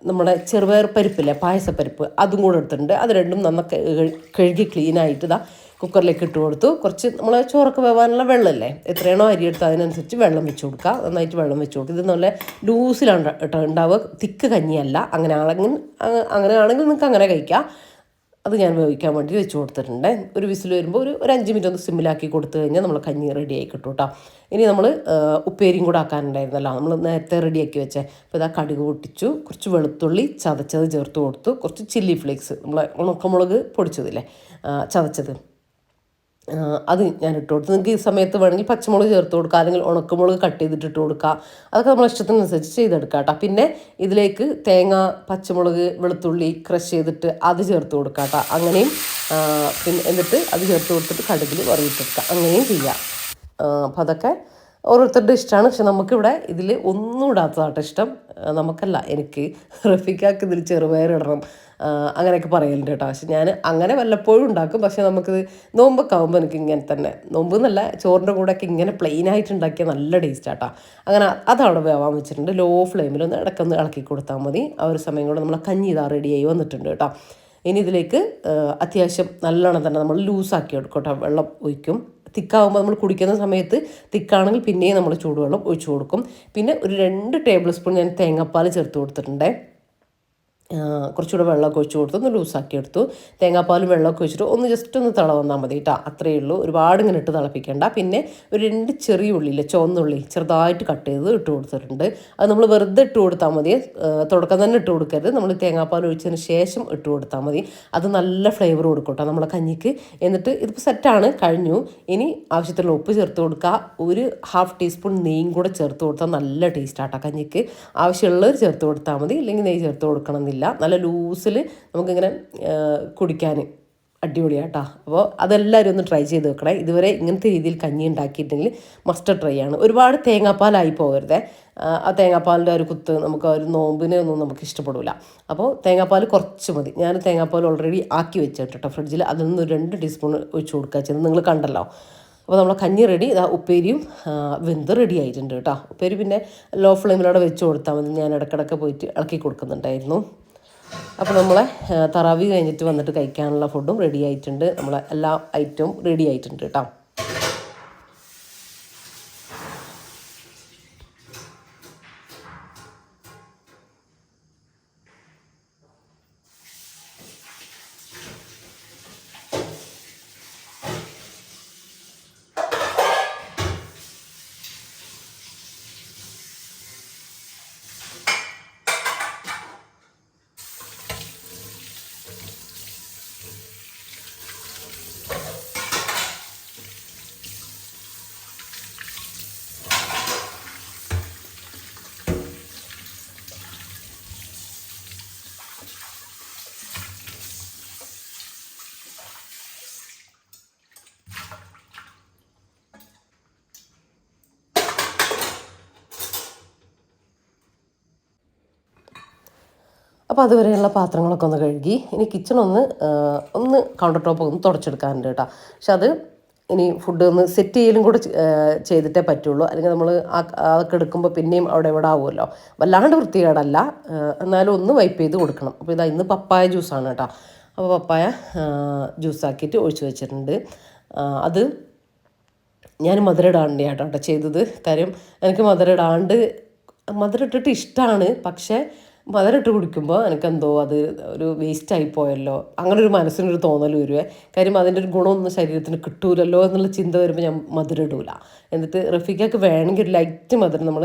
നമ്മുടെ ചെറുപയർ പരിപ്പില്ലേ, പായസപ്പരിപ്പ്, അതും കൂടെ എടുത്തിട്ടുണ്ട്. അത് രണ്ടും കഴുകി ക്ലീനായിട്ട് കുക്കറിലേക്ക് ഇട്ട് കൊടുത്തു. കുറച്ച് നമ്മൾ ചോറൊക്കെ വേവാനുള്ള വെള്ളമല്ലേ, എത്രയാണോ അരി എടുത്ത് അതിനനുസരിച്ച് വെള്ളം വെച്ച് കൊടുക്കുക. നന്നായിട്ട് വെള്ളം വെച്ച് കൊടുക്കുക. ഇത് നല്ല ലൂസിലാണ് ഉണ്ടാവുക, തിക്ക് കഞ്ഞിയല്ല. അങ്ങനെയാണെങ്കിൽ നിങ്ങൾക്ക് അങ്ങനെ കഴിക്കാം. അത് ഞാൻ വേവിക്കാൻ വേണ്ടി വെച്ച് കൊടുത്തിട്ടുണ്ട്. ഒരു വിസിൽ വരുമ്പോൾ ഒരു 5 മിനിറ്റ് ഒന്ന് സിമ്മിലാക്കി കൊടുത്തു കഴിഞ്ഞാൽ നമ്മൾ കഞ്ഞി റെഡി ആയി കിട്ടും കേട്ടോ. ഇനി നമ്മൾ ഉപ്പേരിയും കൂടെ ആക്കാനുണ്ടായിരുന്നല്ലോ, നമ്മൾ നേരത്തെ റെഡിയാക്കി വെച്ചേ. അപ്പോൾ കടുക് പൊട്ടിച്ചു, കുറച്ച് വെളുത്തുള്ളി ചതച്ചത് ചേർത്ത് കൊടുത്തു, കുറച്ച് ചില്ലി ഫ്ലേക്സ്, നമ്മളെ ഉണക്കമുളക് പൊടിച്ചതില്ലേ ചതച്ചത്, അത് ഞാൻ ഇട്ട് കൊടുത്തു. നിങ്ങൾക്ക് ഈ സമയത്ത് വേണമെങ്കിൽ പച്ചമുളക് ചേർത്ത് കൊടുക്കുക, അല്ലെങ്കിൽ ഉണക്കമുളക് കട്ട് ചെയ്തിട്ട് ഇട്ട് കൊടുക്കുക. അതൊക്കെ നമ്മൾ ഇഷ്ടത്തിനനുസരിച്ച് ചെയ്തെടുക്കുക കേട്ടോ. പിന്നെ ഇതിലേക്ക് തേങ്ങ, പച്ചമുളക്, വെളുത്തുള്ളി ക്രഷ് ചെയ്തിട്ട് അത് ചേർത്ത് കൊടുക്കുക കേട്ടോ. അങ്ങനെയും പിന്നെ എന്നിട്ട് അത് ചേർത്ത് കൊടുത്തിട്ട് കടുകിൽ വറുത്തെടുക്കുക, അങ്ങനെയും ചെയ്യാം. അപ്പോൾ അതൊക്കെ ഓരോരുത്തരുടെ ഇഷ്ടമാണ്. പക്ഷെ നമുക്കിവിടെ ഇതിൽ ഒന്നും ഇടാത്തതാട്ടോ ഇഷ്ടം. നമുക്കല്ല, എനിക്ക് റഫീഖാക്ക് ഇതിൽ ചെറുപയർ ഇടണം അങ്ങനെയൊക്കെ പറയലുണ്ട് കേട്ടോ. പക്ഷെ ഞാൻ അങ്ങനെ വല്ലപ്പോഴും ഉണ്ടാക്കും. പക്ഷെ നമുക്കിത് നോമ്പൊക്കെ ആകുമ്പോൾ എനിക്ക് ഇങ്ങനെ തന്നെ, നോമ്പ് എന്നല്ല ചോറിൻ്റെ കൂടെയൊക്കെ ഇങ്ങനെ പ്ലെയിൻ ആയിട്ട് ഉണ്ടാക്കിയാൽ നല്ല ടേസ്റ്റാട്ടോ. അങ്ങനെ അതവിടെ വേവാൻ വെച്ചിട്ടുണ്ട്. ലോ ഫ്ലെയിമിലൊന്ന് ഇടയ്ക്കൊന്ന് ഇളക്കി കൊടുത്താൽ മതി. ആ ഒരു സമയം കൊണ്ട് നമ്മളെ കഞ്ഞി ഇതാ റെഡിയായി വന്നിട്ടുണ്ട് കേട്ടോ. ഇനി ഇതിലേക്ക് അത്യാവശ്യം നല്ലോണം തന്നെ നമ്മൾ ലൂസാക്കി എടുക്കും കേട്ടോ. വെള്ളം ഒഴിക്കും. തിക്കാവുമ്പോൾ നമ്മൾ കുടിക്കുന്ന സമയത്ത് തിക്കാണെങ്കിൽ പിന്നെയും നമ്മൾ ചൂടുവെള്ളം ഒഴിച്ചു കൊടുക്കും. പിന്നെ ഒരു 2 ടേബിൾ സ്പൂൺ ഞാൻ തേങ്ങാപ്പാൽ ചേർത്ത് കൊടുത്തിട്ടുണ്ട്. കുറച്ചുകൂടെ വെള്ളമൊക്കെ ഒഴിച്ച് കൊടുത്ത് ഒന്ന് ലൂസാക്കി എടുത്തു. തേങ്ങാപ്പാലും വെള്ളമൊക്കെ ഒഴിച്ചിട്ട് ഒന്ന് ജസ്റ്റ് ഒന്ന് തിള വന്നാൽ മതി കേട്ടോ. അത്രയേ ഉള്ളൂ, ഒരുപാട് ഇങ്ങനെ ഇട്ട് തിളപ്പിക്കേണ്ട. പിന്നെ ഒരു 2 ചെറിയ ഉള്ളിയില്ലേ, ചുവന്നുള്ളി ചെറുതായിട്ട് കട്ട് ചെയ്ത് ഇട്ട് കൊടുത്തിട്ടുണ്ട്. അത് നമ്മൾ വെറുതെ ഇട്ട് കൊടുത്താൽ മതി, തുടക്കം തന്നെ ഇട്ട് കൊടുക്കരുത്. നമ്മൾ തേങ്ങാപ്പാൽ ഒഴിച്ചതിന് ശേഷം ഇട്ട് കൊടുത്താൽ മതി. അത് നല്ല ഫ്ലേവർ കൊടുക്കും കേട്ടോ നമ്മളെ കഞ്ഞിക്ക്. എന്നിട്ട് ഇതിപ്പോൾ സെറ്റാണ്, കഴിഞ്ഞു. ഇനി ആവശ്യത്തിനുള്ള ഉപ്പ് ചേർത്ത് കൊടുക്കുക. ഒരു 1/2 ടീസ്പൂൺ നെയ്യും കൂടെ ചേർത്ത് കൊടുത്താൽ നല്ല ടേസ്റ്റ് ആട്ടോ കഞ്ഞിക്ക്. ആവശ്യമുള്ളവർ ചേർത്ത് കൊടുത്താൽ മതി, ഇല്ലെങ്കിൽ നെയ്യ് ചേർത്ത് കൊടുക്കണമെന്നില്ല. നല്ല ലൂസിൽ നമുക്കിങ്ങനെ കുടിക്കാൻ അടിപൊളിയാട്ടോ. അപ്പോൾ അതെല്ലാവരും ഒന്ന് ട്രൈ ചെയ്ത് വെക്കണേ. ഇതുവരെ ഇങ്ങനത്തെ രീതിയിൽ കഞ്ഞി ഉണ്ടാക്കിയിട്ടുണ്ടെങ്കിൽ മസ്റ്റ് ട്രൈ ആണ്. ഒരുപാട് തേങ്ങാപ്പാലായി പോകരുതേ. ആ തേങ്ങാപ്പാലിൻ്റെ ഒരു കുത്ത് നമുക്ക് ഒരു നോമ്പിനെ ഒന്നും നമുക്ക് ഇഷ്ടപ്പെടില്ല. അപ്പോൾ തേങ്ങാപ്പാൽ കുറച്ച് മതി. ഞാൻ തേങ്ങാപ്പാൽ ഓൾറെഡി ആക്കി വെച്ചിട്ടോ ഫ്രിഡ്ജിൽ. അതിൽ നിന്ന് 2 ടീസ്പൂൺ ഒഴിച്ച് കൊടുക്കുക ചെയ്ത്, നിങ്ങൾ കണ്ടല്ലോ. അപ്പോൾ നമ്മളെ കഞ്ഞി റെഡി. ഇതാ ഉപ്പേരിയും വെന്ത് റെഡി ആയിട്ടുണ്ട് കേട്ടോ. ഉപ്പേരി പിന്നെ ലോ ഫ്ലെയിമിലൂടെ വെച്ച് കൊടുത്താൽ മതി. ഞാൻ ഇടയ്ക്കിടയ്ക്ക് പോയിട്ട് ഇളക്കി കൊടുക്കുന്നുണ്ടായിരുന്നു. അപ്പോൾ നമ്മളെ തറാവി കഴിഞ്ഞിട്ട് വന്നിട്ട് കഴിക്കാനുള്ള ഫുഡും റെഡി ആയിട്ടുണ്ട്. നമ്മളെ എല്ലാ ഐറ്റവും റെഡി ആയിട്ടുണ്ട് കേട്ടോ. അപ്പോൾ അതുവരെയുള്ള പാത്രങ്ങളൊക്കെ ഒന്ന് കഴുകി. ഇനി കിച്ചണൊന്ന് കൗണ്ടർ ടോപ്പ് ഒന്ന് തുടച്ചെടുക്കാറുണ്ട് കേട്ടോ. പക്ഷെ അത് ഇനി ഫുഡ് ഒന്ന് സെറ്റ് ചെയ്യലും കൂടെ ചെയ്തിട്ടേ പറ്റുള്ളൂ. അല്ലെങ്കിൽ നമ്മൾ അതൊക്കെ എടുക്കുമ്പോൾ പിന്നെയും അവിടെ ഇവിടെ ആവുമല്ലോ. വല്ലാണ്ട് വൃത്തികേടല്ല, എന്നാലും ഒന്ന് വൈപ്പ് ചെയ്ത് കൊടുക്കണം. അപ്പോൾ ഇതാ ഇന്ന് പപ്പായ ജ്യൂസാണ് കേട്ടോ. അപ്പോൾ പപ്പായ ജ്യൂസാക്കിയിട്ട് ഒഴിച്ച് വെച്ചിട്ടുണ്ട്. അത് ഞാൻ മധുരം ഇടാണ്ട് കേട്ടോ ചെയ്തത്. കാര്യം എനിക്ക് മധുരം ഇട്ടിട്ട് ഇഷ്ടമാണ്. പക്ഷേ മധുരം ഇട്ട് കുടിക്കുമ്പോൾ എനിക്കെന്തോ അത് ഒരു വേസ്റ്റായി പോയല്ലോ, അങ്ങനെ ഒരു മനസ്സിനൊരു തോന്നൽ വരുവേ. കാര്യം അതിൻ്റെ ഒരു ഗുണമൊന്നും ശരീരത്തിന് കിട്ടൂലല്ലോ എന്നുള്ള ചിന്ത വരുമ്പോൾ ഞാൻ മധുരം ഇടൂല. എന്നിട്ട് റഫീഖയ്ക്ക് വേണമെങ്കിൽ ഒരു ലൈറ്റ് മധുരം നമ്മൾ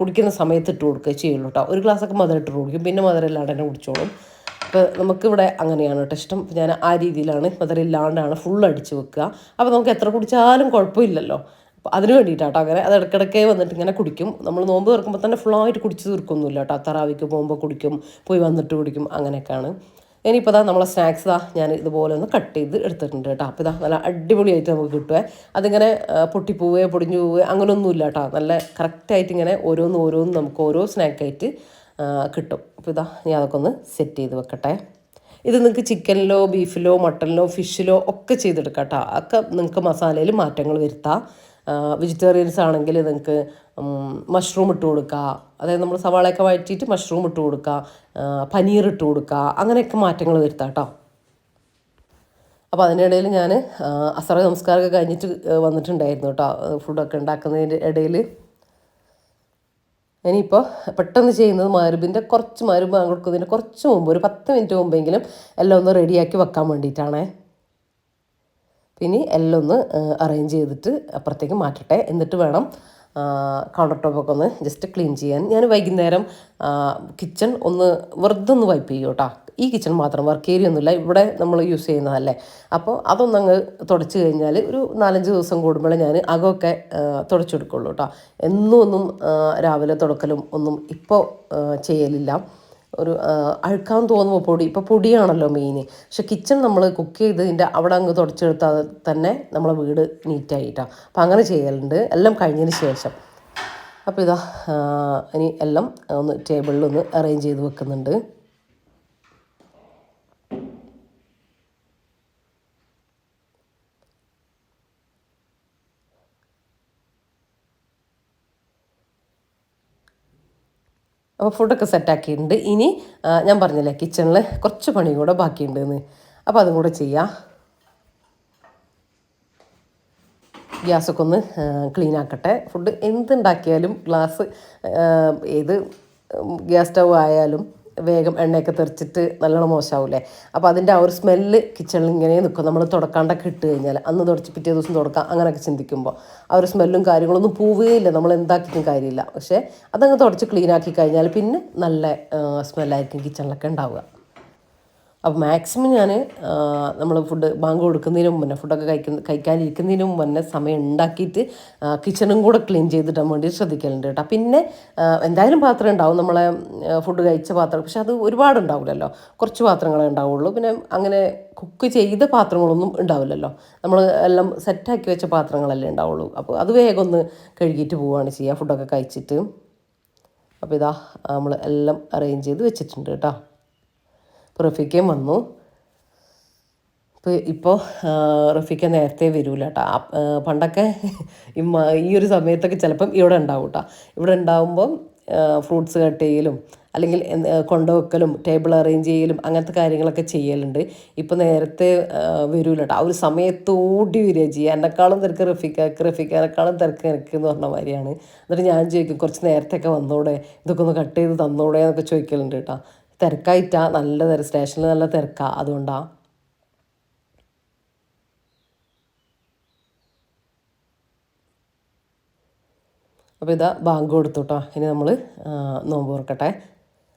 കുടിക്കുന്ന സമയത്ത് ഇട്ട് കൊടുക്കുക ചെയ്യുള്ളൂ കേട്ടോ. ഒരു ഗ്ലാസ്സൊക്കെ മധുരം ഇട്ട് കുടിക്കും, പിന്നെ മധുരം ഇല്ലാണ്ട് തന്നെ കുടിച്ചോളും. അപ്പോൾ നമുക്കിവിടെ അങ്ങനെയാണ് കേട്ടോ ഇഷ്ടം. ഞാൻ ആ രീതിയിലാണ്, മധുരം ഇല്ലാണ്ടാണ് ഫുൾ അടിച്ച് വെക്കുക. അപ്പോൾ നമുക്ക് എത്ര കുടിച്ചാലും കുഴപ്പമില്ലല്ലോ. അപ്പോൾ അതിന് വേണ്ടിയിട്ടാട്ടോ അങ്ങനെ. അത് ഇടയ്ക്കിടയ്ക്ക് വന്നിട്ട് ഇങ്ങനെ കുടിക്കും. നമ്മൾ നോമ്പ് തുറക്കുമ്പോൾ തന്നെ ഫുള്ളായിട്ട് കുടിച്ച് തീർക്കൊന്നുമില്ല കേട്ടോ. തറാവിക്ക് പോകുമ്പോൾ കുടിക്കും, പോയി വന്നിട്ട് കുടിക്കും, അങ്ങനെയൊക്കെയാണ്. ഇനിയിപ്പോൾ നമ്മളെ സ്നാക്സ് ഞാൻ ഇതുപോലെ ഒന്ന് കട്ട് ചെയ്ത് എടുത്തിട്ടുണ്ട് കേട്ടോ. അപ്പോൾ നല്ല അടിപൊളിയായിട്ട് നമുക്ക് കിട്ടുമേ. അതിങ്ങനെ പൊട്ടിപ്പോവുകയോ പൊടിഞ്ഞു പോവുകയോ അങ്ങനെയൊന്നുമില്ല കേട്ടോ. നല്ല കറക്റ്റായിട്ട് ഇങ്ങനെ ഓരോന്നും നമുക്ക് ഓരോ സ്നാക്കായിട്ട് കിട്ടും. അപ്പോൾ ഞാൻ അതൊക്കെ ഒന്ന് സെറ്റ് ചെയ്ത് വെക്കട്ടെ. ഇത് നിങ്ങൾക്ക് ചിക്കനിലോ ബീഫിലോ മട്ടനിലോ ഫിഷിലോ ഒക്കെ ചെയ്തെടുക്കാം കേട്ടോ. ഒക്കെ നിങ്ങൾക്ക് മസാലയിൽ മാറ്റങ്ങൾ വരുത്താം. വെജിറ്റേറിയൻസ് ആണെങ്കിൽ നിങ്ങൾക്ക് മഷ്റൂം ഇട്ട് കൊടുക്കുക, അതായത് നമ്മൾ സവാളയൊക്കെ വഴറ്റിയിട്ട് മഷ്റൂം ഇട്ട് കൊടുക്കുക, പനീർ ഇട്ട് കൊടുക്കുക, അങ്ങനെയൊക്കെ മാറ്റങ്ങൾ വരുത്താം കേട്ടോ. അപ്പോൾ അതിനിടയിൽ ഞാൻ അസറ നമസ്കാരമൊക്കെ കഴിഞ്ഞിട്ട് വന്നിട്ടുണ്ടായിരുന്നു കേട്ടോ. ഫുഡൊക്കെ ഉണ്ടാക്കുന്നതിൻ്റെ ഇടയിൽ ഇനിയിപ്പോൾ പെട്ടെന്ന് ചെയ്യുന്നത് മഗ്‌രിബിൻ്റെ മഗ്‌രിബ് ബാങ്ക് കൊടുക്കുന്നതിൻ്റെ കുറച്ച് മുമ്പ്, ഒരു 10 മിനിറ്റ് മുമ്പെങ്കിലും എല്ലാം ഒന്ന് റെഡിയാക്കി വെക്കാൻ വേണ്ടിയിട്ടാണേ. പിന്നെ എല്ലാം ഒന്ന് അറേഞ്ച് ചെയ്തിട്ട് അപ്പുറത്തേക്ക് മാറ്റട്ടെ. എന്നിട്ട് വേണം കൗണ്ടർ ടോപ്പൊക്കെ ഒന്ന് ജസ്റ്റ് ക്ലീൻ ചെയ്യാൻ ഞാൻ വൈകുന്നേരം കിച്ചൺ ഒന്ന് വെറുതെ ഒന്ന് വൈപ്പ് ചെയ്യും കേട്ടോ. ഈ കിച്ചൺ മാത്രം, വർക്ക് ഏരിയ ഒന്നുമില്ല, ഇവിടെ നമ്മൾ യൂസ് ചെയ്യുന്നതല്ലേ. അപ്പോൾ അതൊന്നങ്ങ് തുടച്ച് കഴിഞ്ഞാൽ ഒരു 4-5 ദിവസം കൂടുമ്പോൾ ഞാൻ അകമൊക്കെ തുടച്ചെടുക്കുള്ളൂ കേട്ടോ. എന്നും ഒന്നും രാവിലെ തുടക്കലും ഒന്നും ഇപ്പോൾ ചെയ്യലില്ല. ഒരു അഴുക്കാൻ തോന്നുമ്പോൾ പൊടി, ഇപ്പോൾ പൊടിയാണല്ലോ മെയിൻ. പക്ഷെ കിച്ചൺ നമ്മൾ കുക്ക് ചെയ്തതിൻ്റെ അവിടെ അങ്ങ് തുടച്ചെടുത്താൽ തന്നെ നമ്മളെ വീട് നീറ്റായിട്ടാണ്. അപ്പോൾ അങ്ങനെ ചെയ്യലുണ്ട് എല്ലാം കഴിഞ്ഞതിന് ശേഷം. അപ്പോൾ ഇതാ ഇനി എല്ലാം ഒന്ന് ടേബിളിലൊന്ന് അറേഞ്ച് ചെയ്ത് വെക്കുന്നുണ്ട്. അപ്പോൾ ഫുഡൊക്കെ സെറ്റാക്കിയിട്ടുണ്ട്. ഇനി ഞാൻ പറഞ്ഞില്ലേ കിച്ചണിൽ കുറച്ച് പണി കൂടെ ബാക്കിയുണ്ടെന്ന്, അപ്പോൾ അതും കൂടെ ചെയ്യാം. ഗ്യാസൊക്കെ ഒന്ന് ക്ലീൻ ആക്കട്ടെ. ഫുഡ് എന്തുണ്ടാക്കിയാലും ഏത് ഗ്യാസ് സ്റ്റൗ ആയാലും വേഗം എണ്ണയൊക്കെ തെറിച്ചിട്ട് നല്ലോണം മോശമാവില്ലേ. അപ്പോൾ അതിൻ്റെ ആ ഒരു സ്മെല്ല് കിച്ചണിൽ ഇങ്ങനെ നിൽക്കും. നമ്മൾ തുടക്കാണ്ടൊക്കെ ഇട്ട് കഴിഞ്ഞാൽ അന്ന് തുടച്ച് പിറ്റേ ദിവസം തുടക്കാം അങ്ങനെയൊക്കെ ചിന്തിക്കുമ്പോൾ ആ ഒരു സ്മെല്ലും കാര്യങ്ങളൊന്നും പോവുകയില്ല, നമ്മൾ എന്താക്കിയിട്ടും കാര്യമില്ല. പക്ഷേ അതങ്ങ് തുടച്ച് ക്ലീൻ ആക്കി കഴിഞ്ഞാൽ പിന്നെ നല്ല സ്മെല്ലായിരിക്കും കിച്ചണിലൊക്കെ ഉണ്ടാവുക. അപ്പോൾ മാക്സിമം ഞാൻ നമ്മൾ ഫുഡ് ബാങ്ക് കൊടുക്കുന്നതിന് മുന്നേ, ഫുഡൊക്കെ കഴിക്കാനിരിക്കുന്നതിന് മുന്നേ സമയം ഉണ്ടാക്കിയിട്ട് കിച്ചണും കൂടെ ക്ലീൻ ചെയ്തിടാൻ വേണ്ടി ശ്രദ്ധിക്കലുണ്ട് കേട്ടോ. പിന്നെ എന്തായാലും പാത്രം ഉണ്ടാവും, നമ്മളെ ഫുഡ് കഴിച്ച പാത്രം, പക്ഷെ അത് ഒരുപാടുണ്ടാവില്ലല്ലോ, കുറച്ച് പാത്രങ്ങളേ ഉണ്ടാവുള്ളൂ. പിന്നെ അങ്ങനെ കുക്ക് ചെയ്ത പാത്രങ്ങളൊന്നും ഉണ്ടാവില്ലല്ലോ, നമ്മൾ എല്ലാം സെറ്റാക്കി വെച്ച പാത്രങ്ങളല്ലേ ഉണ്ടാവുള്ളൂ. അപ്പോൾ അത് വേഗം ഒന്ന് കഴുകിയിട്ട് പോവുകയാണ് ചെയ്യുക ഫുഡൊക്കെ കഴിച്ചിട്ട്. അപ്പോൾ ഇതാ നമ്മൾ എല്ലാം അറേഞ്ച് ചെയ്ത് വെച്ചിട്ടുണ്ട് കേട്ടോ. റഫീക്കയും വന്നു. ഇപ്പോൾ റഫീക്ക നേരത്തെ വരില്ല കേട്ടോ. പണ്ടൊക്കെ ഈ ഒരു സമയത്തൊക്കെ ചിലപ്പം ഇവിടെ ഉണ്ടാവും കേട്ടോ. ഇവിടെ ഉണ്ടാവുമ്പം ഫ്രൂട്ട്സ് കട്ട് ചെയ്യലും അല്ലെങ്കിൽ കൊണ്ടുവെക്കലും ടേബിൾ അറേഞ്ച് ചെയ്യലും അങ്ങനത്തെ കാര്യങ്ങളൊക്കെ ചെയ്യലുണ്ട്. ഇപ്പോൾ നേരത്തെ വരില്ല കേട്ടോ. ആ ഒരു സമയത്തോടി വരിക ചെയ്യുക. എന്നെക്കാളും തിരക്ക് റഫീക്കാനെക്കാളും തിരക്ക് എനിക്ക് എന്ന് പറഞ്ഞ മാതിരിയാണ്. എന്നിട്ട് ഞാൻ ചോദിക്കും കുറച്ച് നേരത്തെയൊക്കെ വന്നോടെ, ഇതൊക്കെ ഒന്ന് കട്ട് ചെയ്ത് തന്നോടെ എന്നൊക്കെ ചോദിക്കലുണ്ട് കേട്ടോ. തിരക്കായിട്ടാ, നല്ല സ്റ്റേഷനിൽ നല്ല തിരക്കാണ്, അതുകൊണ്ടാണ്. അപ്പോൾ ഇതാ ബാങ്ക് കൊടുത്തു കേട്ടോ. ഇനി നമ്മൾ നോമ്പ് തുറക്കട്ടെ.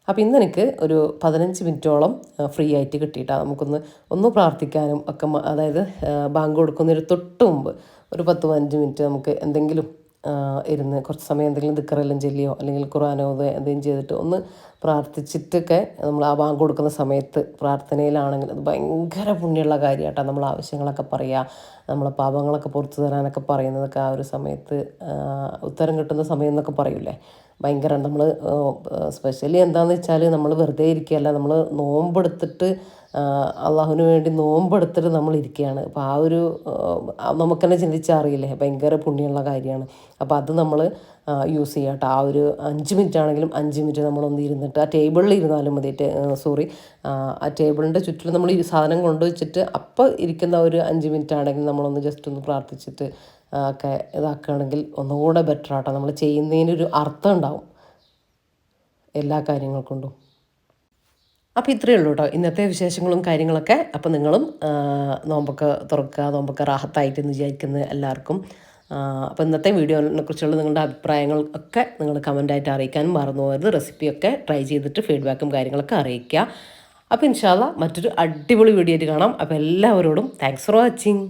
അപ്പോൾ ഇന്ന് എനിക്ക് ഒരു 15 മിനിറ്റോളം ഫ്രീ ആയിട്ട് കിട്ടിയിട്ടാണ്. ഒന്ന് പ്രാർത്ഥിക്കാനും ഒക്കെ, അതായത് ബാങ്ക് കൊടുക്കുന്നതിന് തൊട്ട് മുമ്പ് ഒരു 10-15 മിനിറ്റ് നമുക്ക് എന്തെങ്കിലും ഇരുന്ന് കുറച്ച് സമയം എന്തെങ്കിലും ദിക്കറെല്ലാം ചൊല്ലിയോ അല്ലെങ്കിൽ ഖുർആനോ എന്തെങ്കിലും ചെയ്തിട്ട് ഒന്ന് പ്രാർത്ഥിച്ചിട്ടൊക്കെ നമ്മൾ ആ ബാങ്ക് കൊടുക്കുന്ന സമയത്ത് പ്രാർത്ഥനയിലാണെങ്കിൽ അത് ഭയങ്കര പുണ്യമുള്ള കാര്യമാട്ടോ. നമ്മൾ ആവശ്യങ്ങളൊക്കെ പറയുക, നമ്മളെ പാപങ്ങളൊക്കെ പുറത്തു തരാനൊക്കെ പറയുന്നതൊക്കെ ആ ഒരു സമയത്ത് ഉത്തരം കിട്ടുന്ന സമയം എന്നൊക്കെ പറയൂലേ, ഭയങ്കര. നമ്മൾ സ്പെഷ്യലി എന്താണെന്ന് വെച്ചാൽ നമ്മൾ വെറുതെ ഇരിക്കുകയല്ല, നമ്മൾ നോമ്പെടുത്തിട്ട് അള്ളാഹുവിന് വേണ്ടി നോമ്പെടുത്തിട്ട് നമ്മൾ ഇരിക്കുകയാണ്. അപ്പോൾ ആ ഒരു നമുക്ക് തന്നെ ചിന്തിച്ചാൽ അറിയില്ലേ, ഭയങ്കര പുണ്യമുള്ള കാര്യമാണ്. അപ്പോൾ അത് നമ്മൾ യൂസ് ചെയ്യുക കേട്ടോ. ആ ഒരു 5 മിനിറ്റ് ആണെങ്കിലും 5 മിനിറ്റ് നമ്മളൊന്ന് ഇരുന്നിട്ട് ആ ടേബിളിൽ ഇരുന്നാലും മതി. ആ ടേബിളിൻ്റെ ചുറ്റിലും നമ്മൾ ഈ സാധനം കൊണ്ടുവച്ചിട്ട് അപ്പോൾ ഇരിക്കുന്ന ഒരു 5 മിനിറ്റ് ആണെങ്കിൽ നമ്മളൊന്ന് ജസ്റ്റ് ഒന്ന് പ്രാർത്ഥിച്ചിട്ട് ഒക്കെ ഇതാക്കുകയാണെങ്കിൽ ഒന്നുകൂടെ ബെറ്റർ ആട്ടോ. നമ്മൾ ചെയ്യുന്നതിനൊരു അർത്ഥം ഉണ്ടാവും എല്ലാ കാര്യങ്ങൾ കൊണ്ടും. അപ്പോൾ ഇത്രയേ ഉള്ളൂ കേട്ടോ ഇന്നത്തെ വിശേഷങ്ങളും കാര്യങ്ങളൊക്കെ. അപ്പോൾ നിങ്ങളും നോമ്പൊക്കെ തുറക്കുക, നോമ്പൊക്കെ റാഹത്തായിട്ടെന്ന് വിചാരിക്കുന്നത് എല്ലാവർക്കും. അപ്പോൾ ഇന്നത്തെ വീഡിയോനെ കുറിച്ചുള്ള നിങ്ങളുടെ അഭിപ്രായങ്ങൾ ഒക്കെ നിങ്ങൾ കമൻറ്റായിട്ട് അറിയിക്കാനും മറന്നു പോകരുത്. റെസിപ്പിയൊക്കെ ട്രൈ ചെയ്തിട്ട് ഫീഡ്ബാക്കും കാര്യങ്ങളൊക്കെ അറിയിക്കുക. അപ്പോൾ ഇൻഷാ അല്ലാഹ് മറ്റൊരു അടിപൊളി വീഡിയോ ആയിട്ട് കാണാം. അപ്പോൾ എല്ലാവരോടും താങ്ക്സ് ഫോർ വാച്ചിങ്.